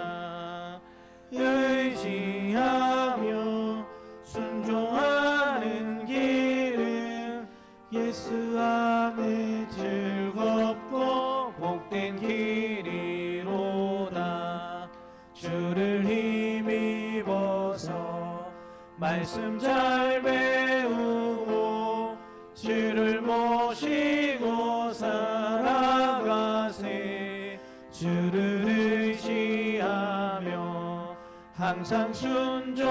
의지하며 순종하는 길은 예수 안에 즐겁고 복된 길이로다. 주를 힘입어서 말씀 잘 배우고 주를 모시고 살아가세. 주를 의지하며 항상 순종하면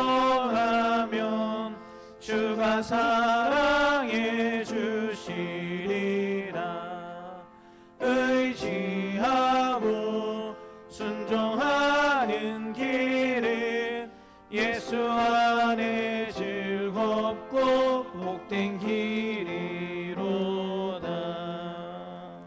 주가 사랑해 주시리라. 의지하고 순종하는 길은 예수 안에 즐겁고 복된 길이로다.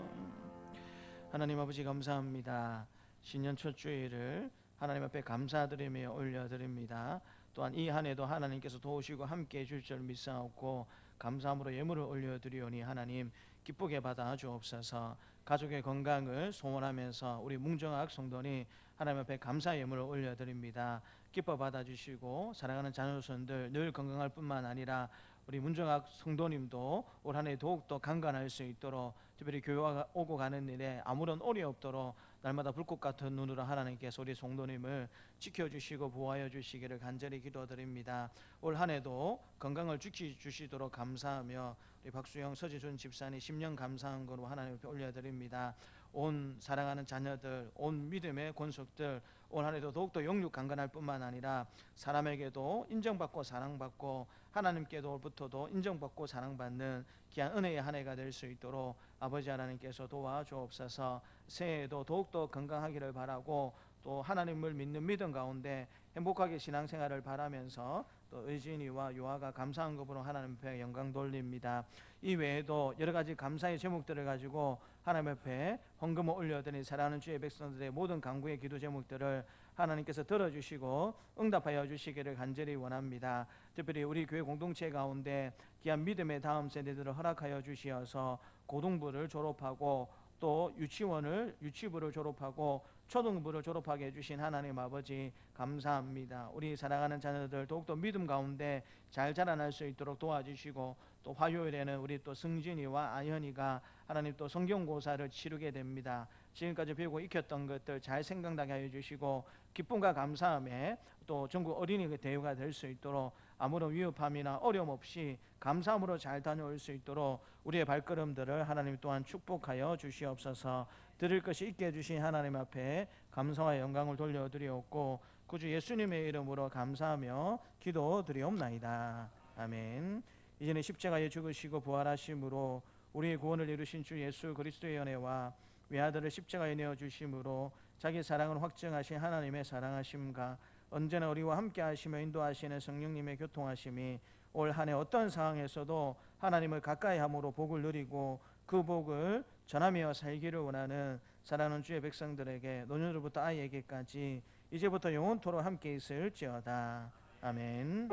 하나님 아버지 감사합니다. 신년 첫 주일을 하나님 앞에 감사드리며 올려드립니다. 또한 이 한 해도 하나님께서 도우시고 함께해 줄 줄 믿사옵고 감사함으로 예물을 올려드리오니 하나님 기쁘게 받아 주옵소서. 가족의 건강을 소원하면서 우리 뭉정학 성도니 하나님 앞에 감사 예물을 올려드립니다. 기뻐 받아주시고 사랑하는 자녀손들 늘 건강할 뿐만 아니라 우리 문정학 성도님도 올 한 해 더욱더 강건할 수 있도록 특별히 교회 오고 가는 일에 아무런 오류 없도록 날마다 불꽃 같은 눈으로 하나님께서 우리 성도님을 지켜주시고 보호하여 주시기를 간절히 기도드립니다. 올 한 해도 건강을 지켜주시도록 감사하며 우리 박수영 서지준 집사님 10년 감사한 거로 하나님 앞에 올려드립니다. 온 사랑하는 자녀들, 온 믿음의 권속들 올 한 해도 더욱더 영육 강건할 뿐만 아니라 사람에게도 인정받고 사랑받고 하나님께로부터도 인정받고 사랑받는 귀한 은혜의 한 해가 될 수 있도록 아버지 하나님께서 도와주옵소서. 새해에도 더욱더 건강하기를 바라고 또 하나님을 믿는 믿음 가운데 행복하게 신앙생활을 바라면서 또 의진이와 요아가 감사한 것으로 하나님 앞에 영광 돌립니다. 이 외에도 여러 가지 감사의 제목들을 가지고 하나님 앞에 헌금을 올려드린 사랑하는 주의 백성들의 모든 간구의 기도 제목들을 하나님께서 들어주시고 응답하여 주시기를 간절히 원합니다. 특별히 우리 교회 공동체 가운데 귀한 믿음의 다음 세대들을 허락하여 주시어서 고등부를 졸업하고 또 유치부를 졸업하고 초등부를 졸업하게 해주신 하나님 아버지 감사합니다. 우리 사랑하는 자녀들 더욱더 믿음 가운데 잘 자라날 수 있도록 도와주시고 또 화요일에는 우리 또 승진이와 아현이가 하나님 또 성경고사를 치르게 됩니다. 지금까지 배우고 익혔던 것들 잘 생각나게 하여 주시고 기쁨과 감사함에 또 전국 어린이 대회가 될 수 있도록 아무런 위협함이나 어려움 없이 감사함으로 잘 다녀올 수 있도록 우리의 발걸음들을 하나님 또한 축복하여 주시옵소서. 드릴 것이 있게 해주신 하나님 앞에 감사와 영광을 돌려드리옵고 구주 예수님의 이름으로 감사하며 기도드리옵나이다. 아멘. 이제는 십자가에 죽으시고 부활하심으로 우리의 구원을 이루신 주 예수 그리스도의 은혜와 외아들을 십자가에 내어주심으로 자기 사랑을 확증하신 하나님의 사랑하심과 언제나 우리와 함께 하시며 인도하시는 성령님의 교통하심이 올 한 해 어떤 상황에서도 하나님을 가까이 함으로 복을 누리고 그 복을 전하며 살기를 원하는 사랑하는 주의 백성들에게 노년으로부터 아이에게까지 이제부터 영원토록 함께 있을지어다. 아멘.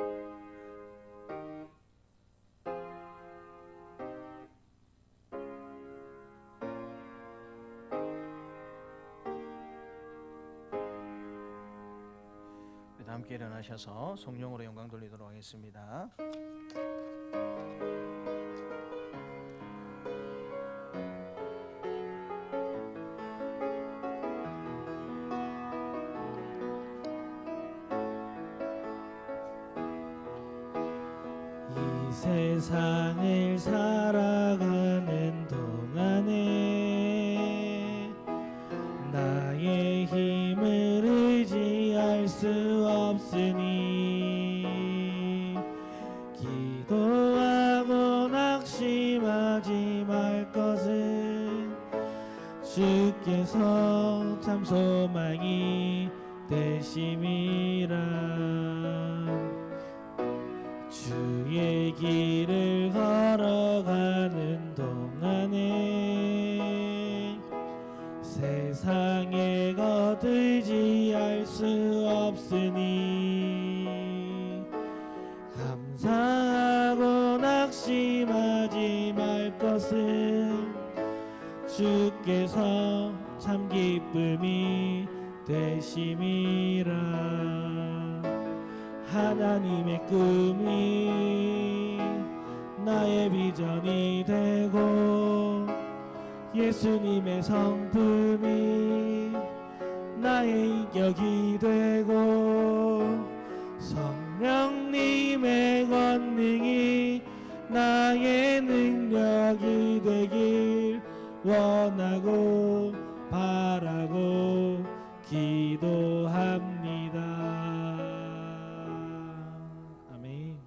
함께 일어나셔서 성령으로 영광 돌리도록 하겠습니다. 세상을 살아가는 동안에 나의 힘을 의지할 수 없으니 기도하고 낙심하지 말 것은 주께서 참 소망이 되심이라. 주의 길을 걸어가는 동안에 세상의 것 의지할 수 없으니 감사하고 낙심하지 말 것은 주께서 참 기쁨이 되심이라. 하나님의 꿈이 나의 비전이 되고 예수님의 성품이 나의 인격이 되고 성령님의 권능이 나의 능력이 되길 원하고 바라고 기도합니다. 아멘.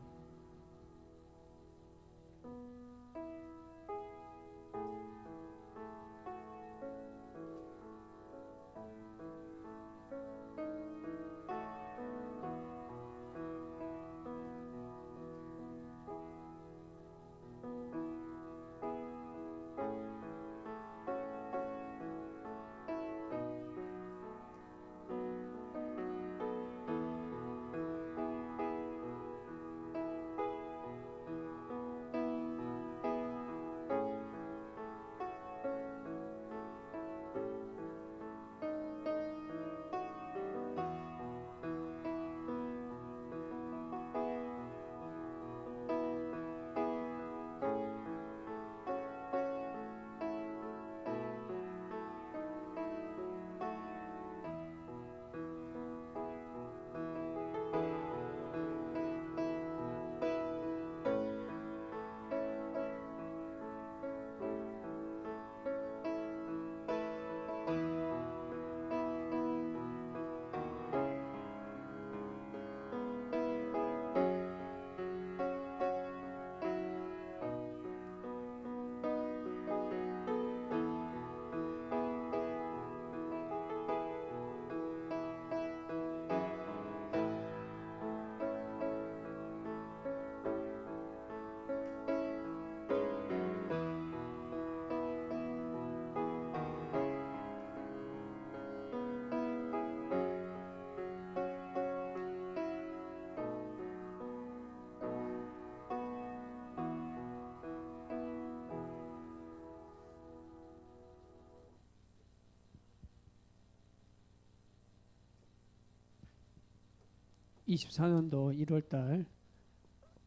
(24년도) 1월달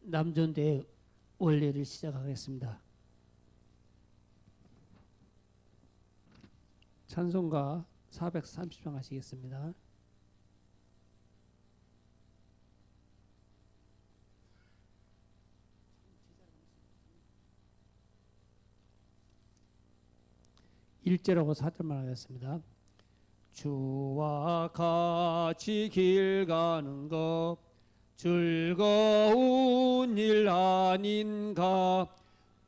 남전대 원례를 시작하겠습니다. 찬송가 430장 하시겠습니다. (1절하고) (4절만) 하겠습니다. 주와 같이 길 가는 것 즐거운 일 아닌가.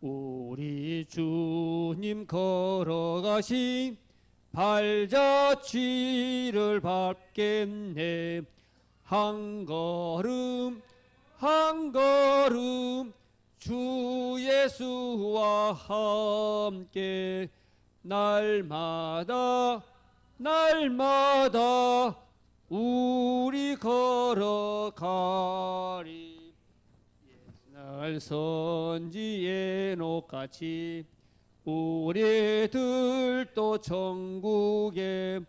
우리 주님 걸어가신 발자취를 밟겠네. 한 걸음 한 걸음 주 예수와 함께 날마다 날마다 우리 걸어가리. 옛날 선지의 녹같이 우리들도 천국에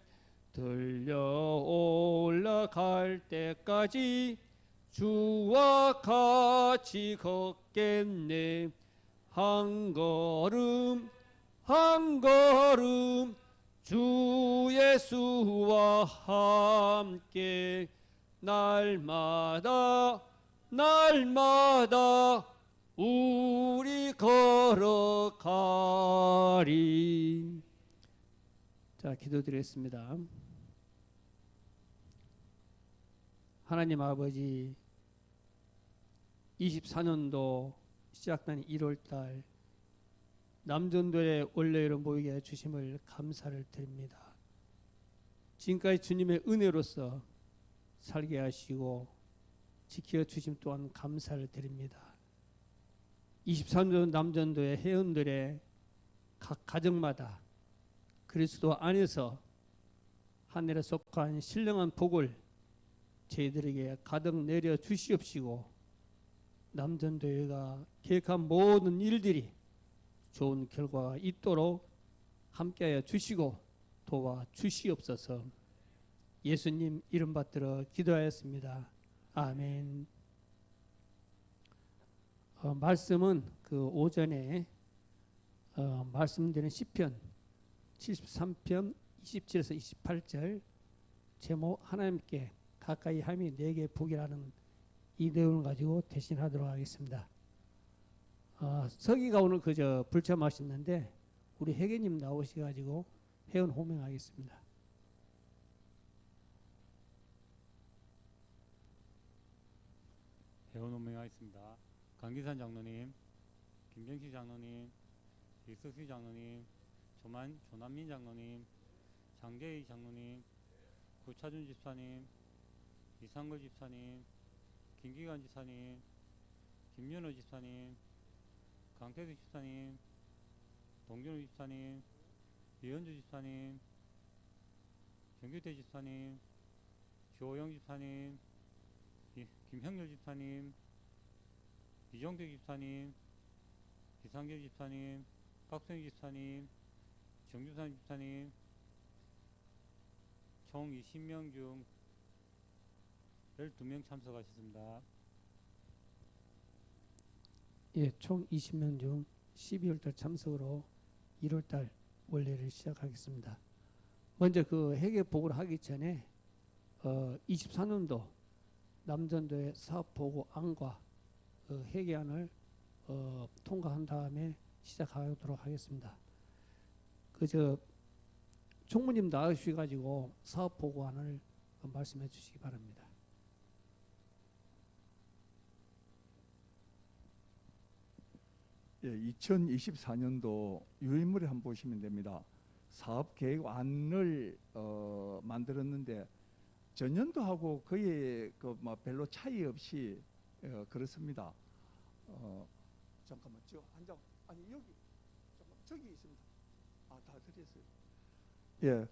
들려 올라갈 때까지 주와 같이 걷겠네. 한 걸음 한 걸음 주 예수와 함께 날마다 날마다 우리 걸어가리. 자, 기도드리겠습니다. 하나님 아버지, 24년도 시작된 1월달 남전도에 원래로 모이게 해주심을 감사를 드립니다. 지금까지 주님의 은혜로서 살게 하시고 지켜주심 또한 감사를 드립니다. 23년 남전도의 회원들의 각 가정마다 그리스도 안에서 하늘에 속한 신령한 복을 저희들에게 가득 내려 주시옵시고 남전도회가 계획한 모든 일들이 좋은 결과가 있도록 함께하여 주시고 도와 주시옵소서. 예수님 이름 받들어 기도하였습니다. 아멘. 말씀은 그 오전에 말씀드린 시편 73편 27에서 28절 제목 하나님께 가까이 함이 내게 복이라는 이 내용을 가지고 대신하도록 하겠습니다. 서기가 오늘 그저 불참하셨는데 우리 회계님 나오셔가지고 회원 호명하겠습니다. 회원 호명하겠습니다. 강기산 장로님, 김정식 장로님, 이석수 장로님, 조남민 장로님, 장재희 장로님, 구차준 집사님, 이상걸 집사님, 김기관 집사님, 김윤호 집사님, 강태수 집사님, 동준호 집사님, 이현주 집사님, 정규태 집사님, 조영 집사님, 김형렬 집사님, 이정택 집사님, 이상길 집사님, 박성희 집사님, 정주산 집사님, 총 20명 중 12명 참석하셨습니다. 예, 총 20명 중 12월달 참석으로 1월달 원래를 시작하겠습니다. 먼저 그 회계 보고를 하기 전에 24년도 남전도의 사업 보고 안과 회계안을 통과한 다음에 시작하도록 하겠습니다. 그저 총무님 나오셔가지고 사업 보고안을 말씀해 주시기 바랍니다. 예, 2024년도 유인물에 한번 보시면 됩니다. 사업 계획안을 만들었는데 전년도하고 거의 별로 차이 없이 그렇습니다. 잠깐만 저 한 장 아니 여기 잠깐 저기 있습니다. 다 드렸어요. 예,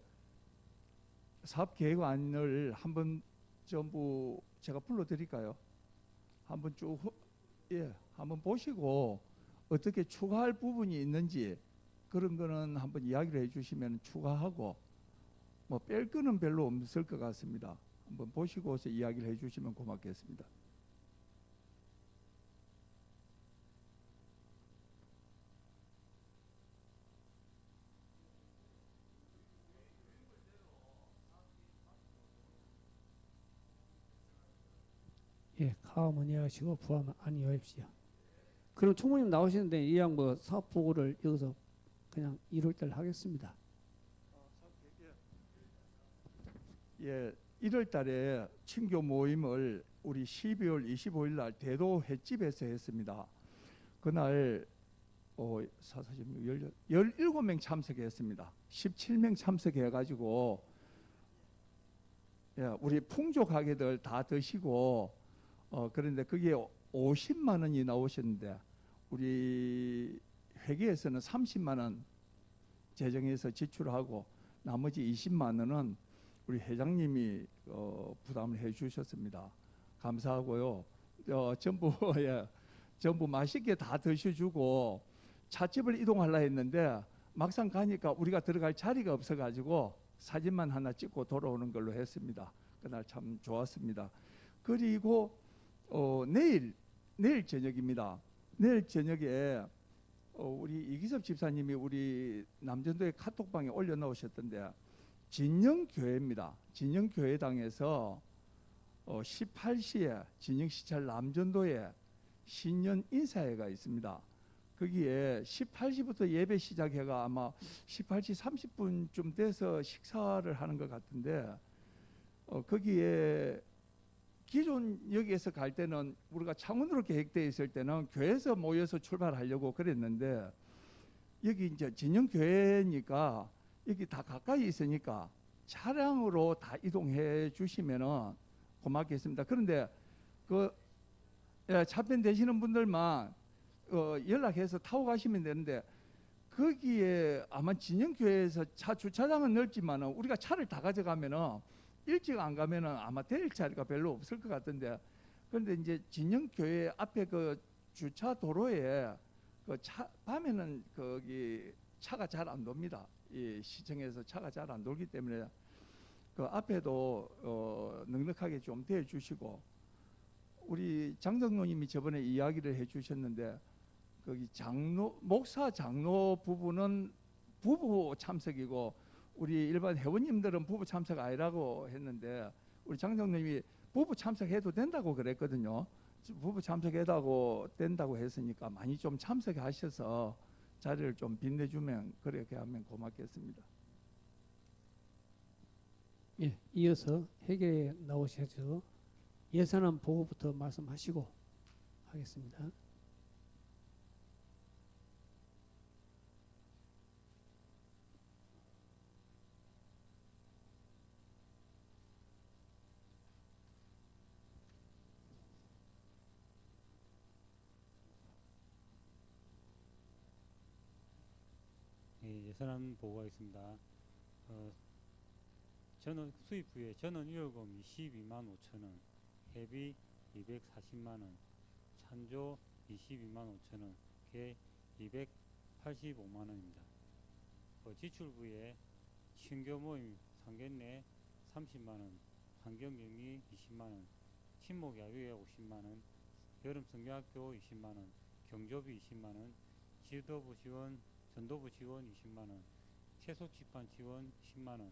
사업 계획안을 한번 전부 제가 불러드릴까요? 한번 쭉 한번 보시고 어떻게 추가할 부분이 있는지 그런 거는 한번 이야기를 해주시면 추가하고 뺄 거는 별로 없을 것 같습니다. 한번 보시고서 이야기를 해주시면 고맙겠습니다. 예, 가음은 이해하시고 부함은 안 이해하십시오. 그럼 총무님 나오시는데 이왕 사업 보고를 여기서 그냥 1월달 하겠습니다. 예, 1월 달에 친교 모임을 우리 12월 25일 날 대도 횟집에서 했습니다. 그날 17명 참석했습니다. 17명 참석해가지고 예, 우리 풍족하게들 다 드시고 그런데 그게 50만 원이 나오셨는데 우리 회계에서는 30만 원 재정해서 지출하고 나머지 20만 원은 우리 회장님이 부담을 해주셨습니다. 감사하고요. 전부 전부 맛있게 다 드셔주고 찻집을 이동하려 했는데 막상 가니까 우리가 들어갈 자리가 없어가지고 사진만 하나 찍고 돌아오는 걸로 했습니다. 그날 참 좋았습니다. 그리고 내일 저녁입니다. 내일 저녁에 우리 이기섭 집사님이 우리 남전도의 카톡방에 올려놓으셨던데 진영교회입니다. 진영교회당에서 18시에 진영시찰 남전도에 신년 인사회가 있습니다. 거기에 18시부터 예배 시작해가 아마 18시 30분쯤 돼서 식사를 하는 것 같은데 거기에 기존 여기에서 갈 때는 우리가 창원으로 계획되어 있을 때는 교회에서 모여서 출발하려고 그랬는데 여기 이제 진영교회니까 여기 다 가까이 있으니까 차량으로 다 이동해 주시면은 고맙겠습니다. 그런데 그 차편 되시는 분들만 연락해서 타고 가시면 되는데 거기에 아마 진영교회에서 차 주차장은 넓지만은 우리가 차를 다 가져가면은 일찍 안 가면은 아마 데릴 자리가 별로 없을 것 같은데 그런데 이제 진영교회 앞에 그 주차 도로에 그 차 밤에는 거기 차가 잘 안 돕니다. 이 시청에서 차가 잘 안 돌기 때문에 그 앞에도 넉넉하게 좀 대해 주시고 우리 장정로님이 저번에 이야기를 해 주셨는데 거기 목사 장로 부부는 부부 참석이고 우리 일반 회원님들은 부부 참석 아니라고 했는데 우리 장정님이 부부 참석해도 된다고 그랬거든요. 부부 참석해도 된다고 했으니까 많이 좀 참석하셔서 자리를 좀 빛내주면 그렇게 하면 고맙겠습니다. 예, 이어서 회계 나오셔서 예산안 보고부터 말씀하시고 하겠습니다. 예, 예산안 보고가 있습니다. 저는 수입 후에 전원 위월금 22만 5천 원, 회비 240만 원, 찬조 22만 5천 원, 계 285만 원입니다. 지출 부에 친교 모임 상견례 30만 원, 환경영리 20만 원, 친목 야유회 50만 원, 여름 성경학교 20만 원, 경조비 20만 원, 지도부 지원, 전도부 지원 20만 원, 채소 집판 지원 10만 원,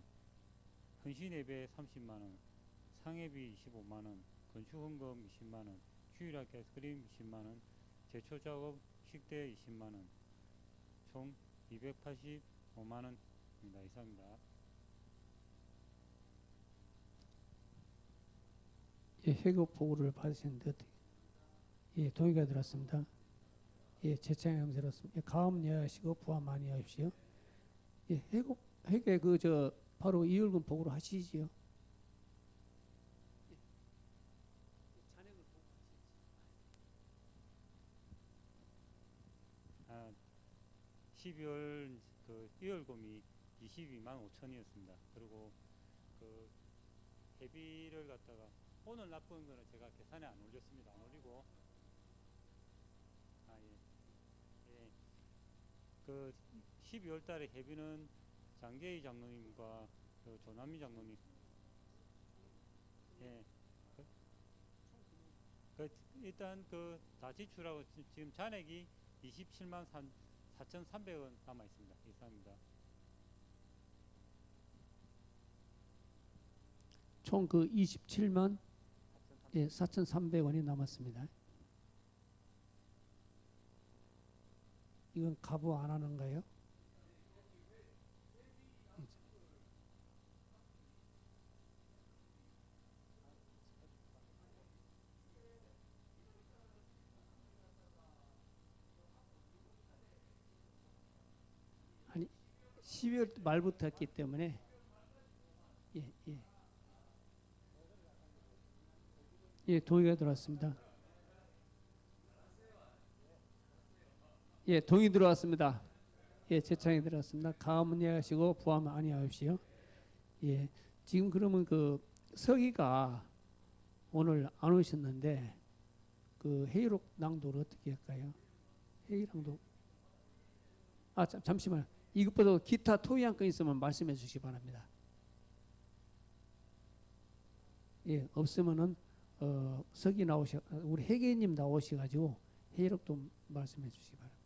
헌신 예배 30만 원, 상해비 25만 원, 건축 헌금 20만 원, 휴일학 아이스크림 20만 원, 제초 작업 식대 20만 원, 총 285만 원입니다. 이상입니다. 예, 회급 보고를 받으셨는데 어떻게? 예, 동의가 들었습니다. 예, 재창 들었습니다. 예, 가음 여하시고 부하 많이 하십시오. 예, 회계 그 바로 이율금 보고로 하시지요. 12월 그 1월금이 22만 5천이었습니다. 그리고 그 대비를 갖다가 오늘 납부한 거는 제가 계산에 안 올렸습니다. 안 올리고 예. 그 12월 달에 회비는 장계희 장로님과 그 조남미 장로님 예. 일단 그 다 지출하고 지금 잔액이 27만 4,300원 남아 있습니다. 이상입니다. 총 그 27만 4,300원이 남았습니다. 이건 가부 안 하는가요? 아니 12월 말부터 했기 때문에 예, 동의가 들어왔습니다. 예, 동의 들어왔습니다. 예, 재창이 들어왔습니다. 가음은 이해하시고 부하면 아니하십시오. 예, 지금 그러면 그 서기가 오늘 안 오셨는데 그 회의록 낭독을 어떻게 할까요? 회의 낭독. 잠시만요. 이것보다 기타 토의 한 건 있으면 말씀해 주시기 바랍니다. 예, 없으면은 서기 우리 회계님 나오셔가지고 회의록도 말씀해 주시기 바랍니다.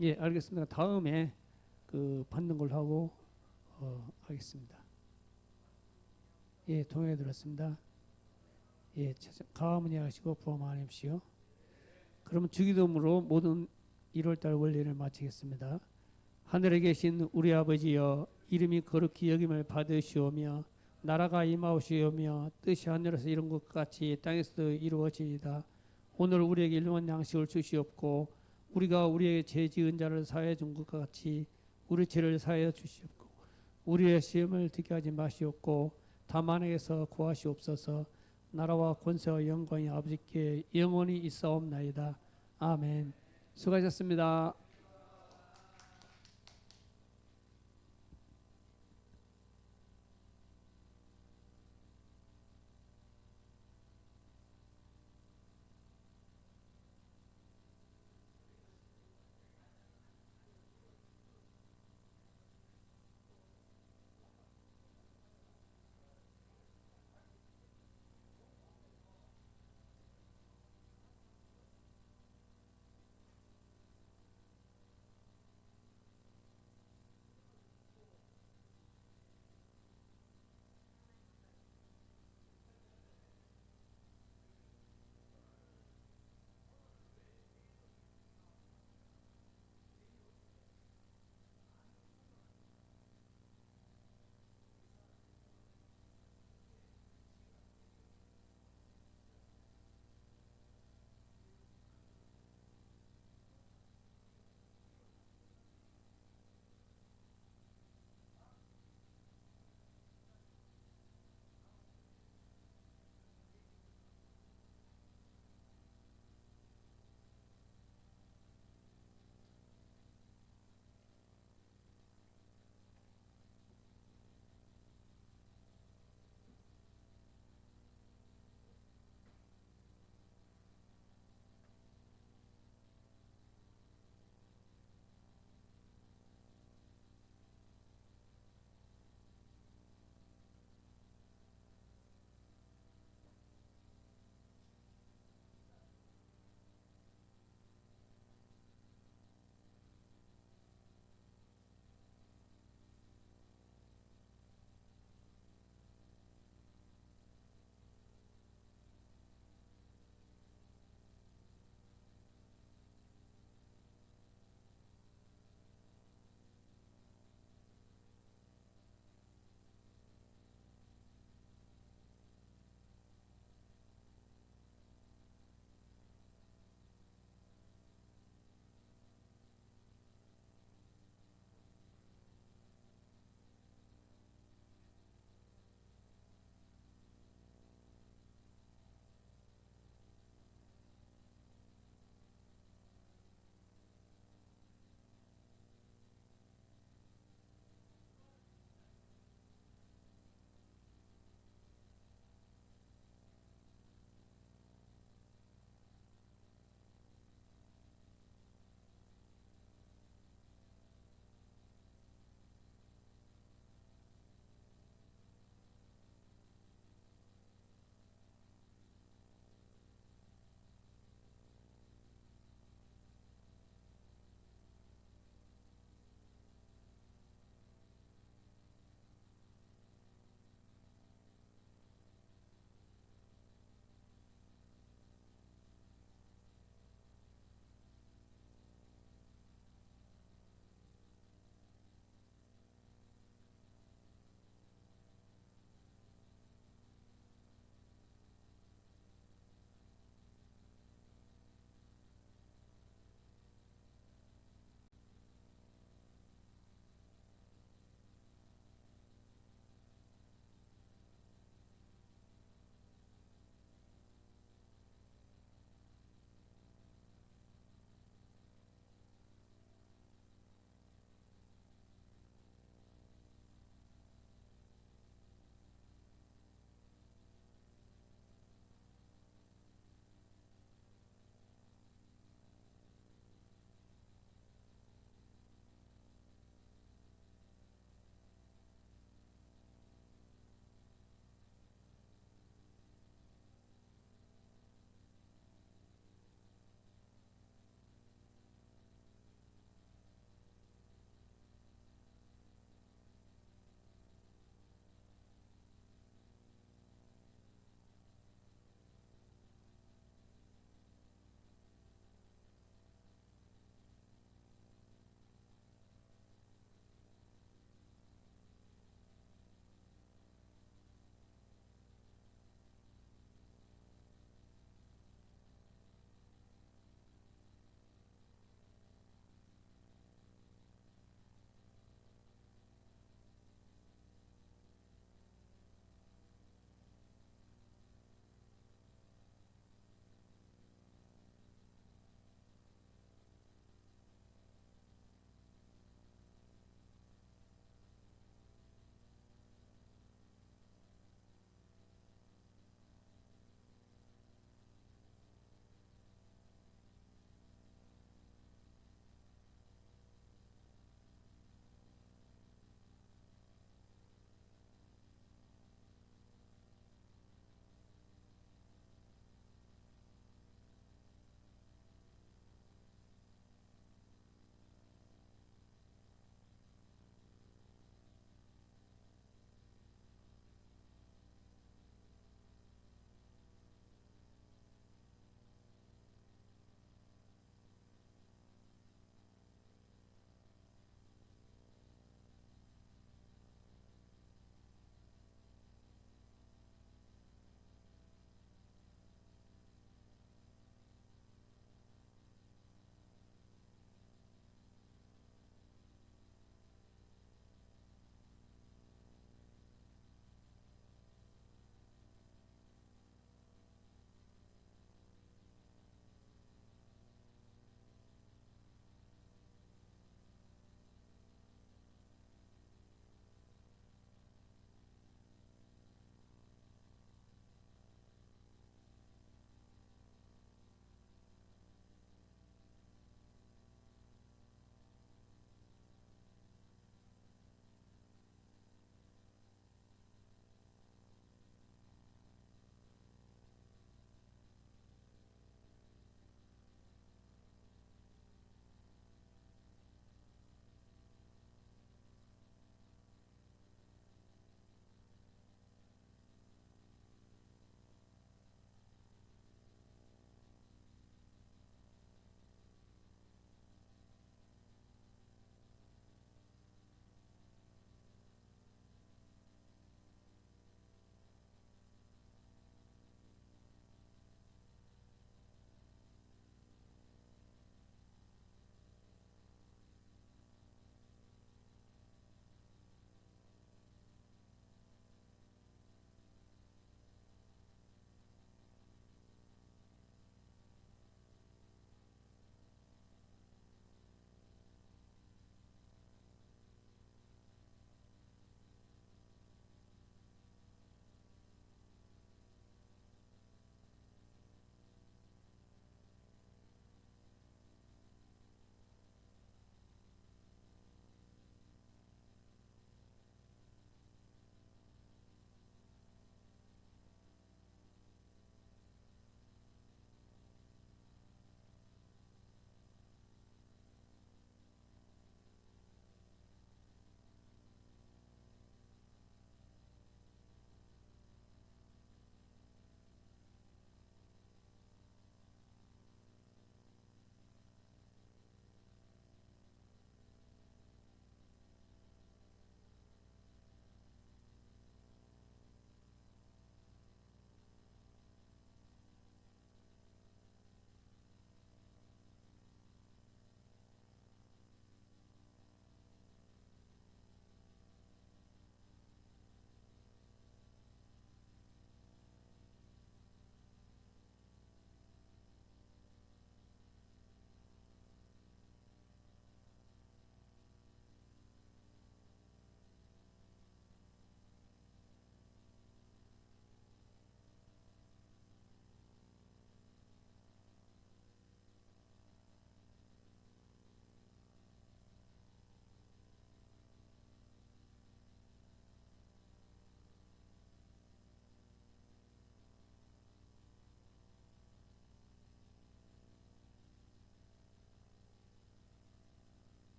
예, 알겠습니다. 다음에 그 받는 걸로 하고 하겠습니다. 예, 동의해 들었습니다. 예, 가문이 하시고 부활 많이 하십시오. 그러면 주기도문으로 모든 1월달 원리를 마치겠습니다. 하늘에 계신 우리 아버지여, 이름이 거룩히 여김을 받으시오며 나라가 임하시오며 뜻이 하늘에서 이룬 것 같이 땅에서도 이루어지이다. 오늘 우리에게 일용할 양식을 주시옵고 우리가 우리에게 죄 지은 자를 사하여 준 것 같이 우리 죄를 사하여 주시옵고 우리의 시험을 듣게 하지 마시옵고 다만에게서 구하시옵소서. 나라와 권세와 영광이 아버지께 영원히 있사옵나이다. 아멘. 수고하셨습니다.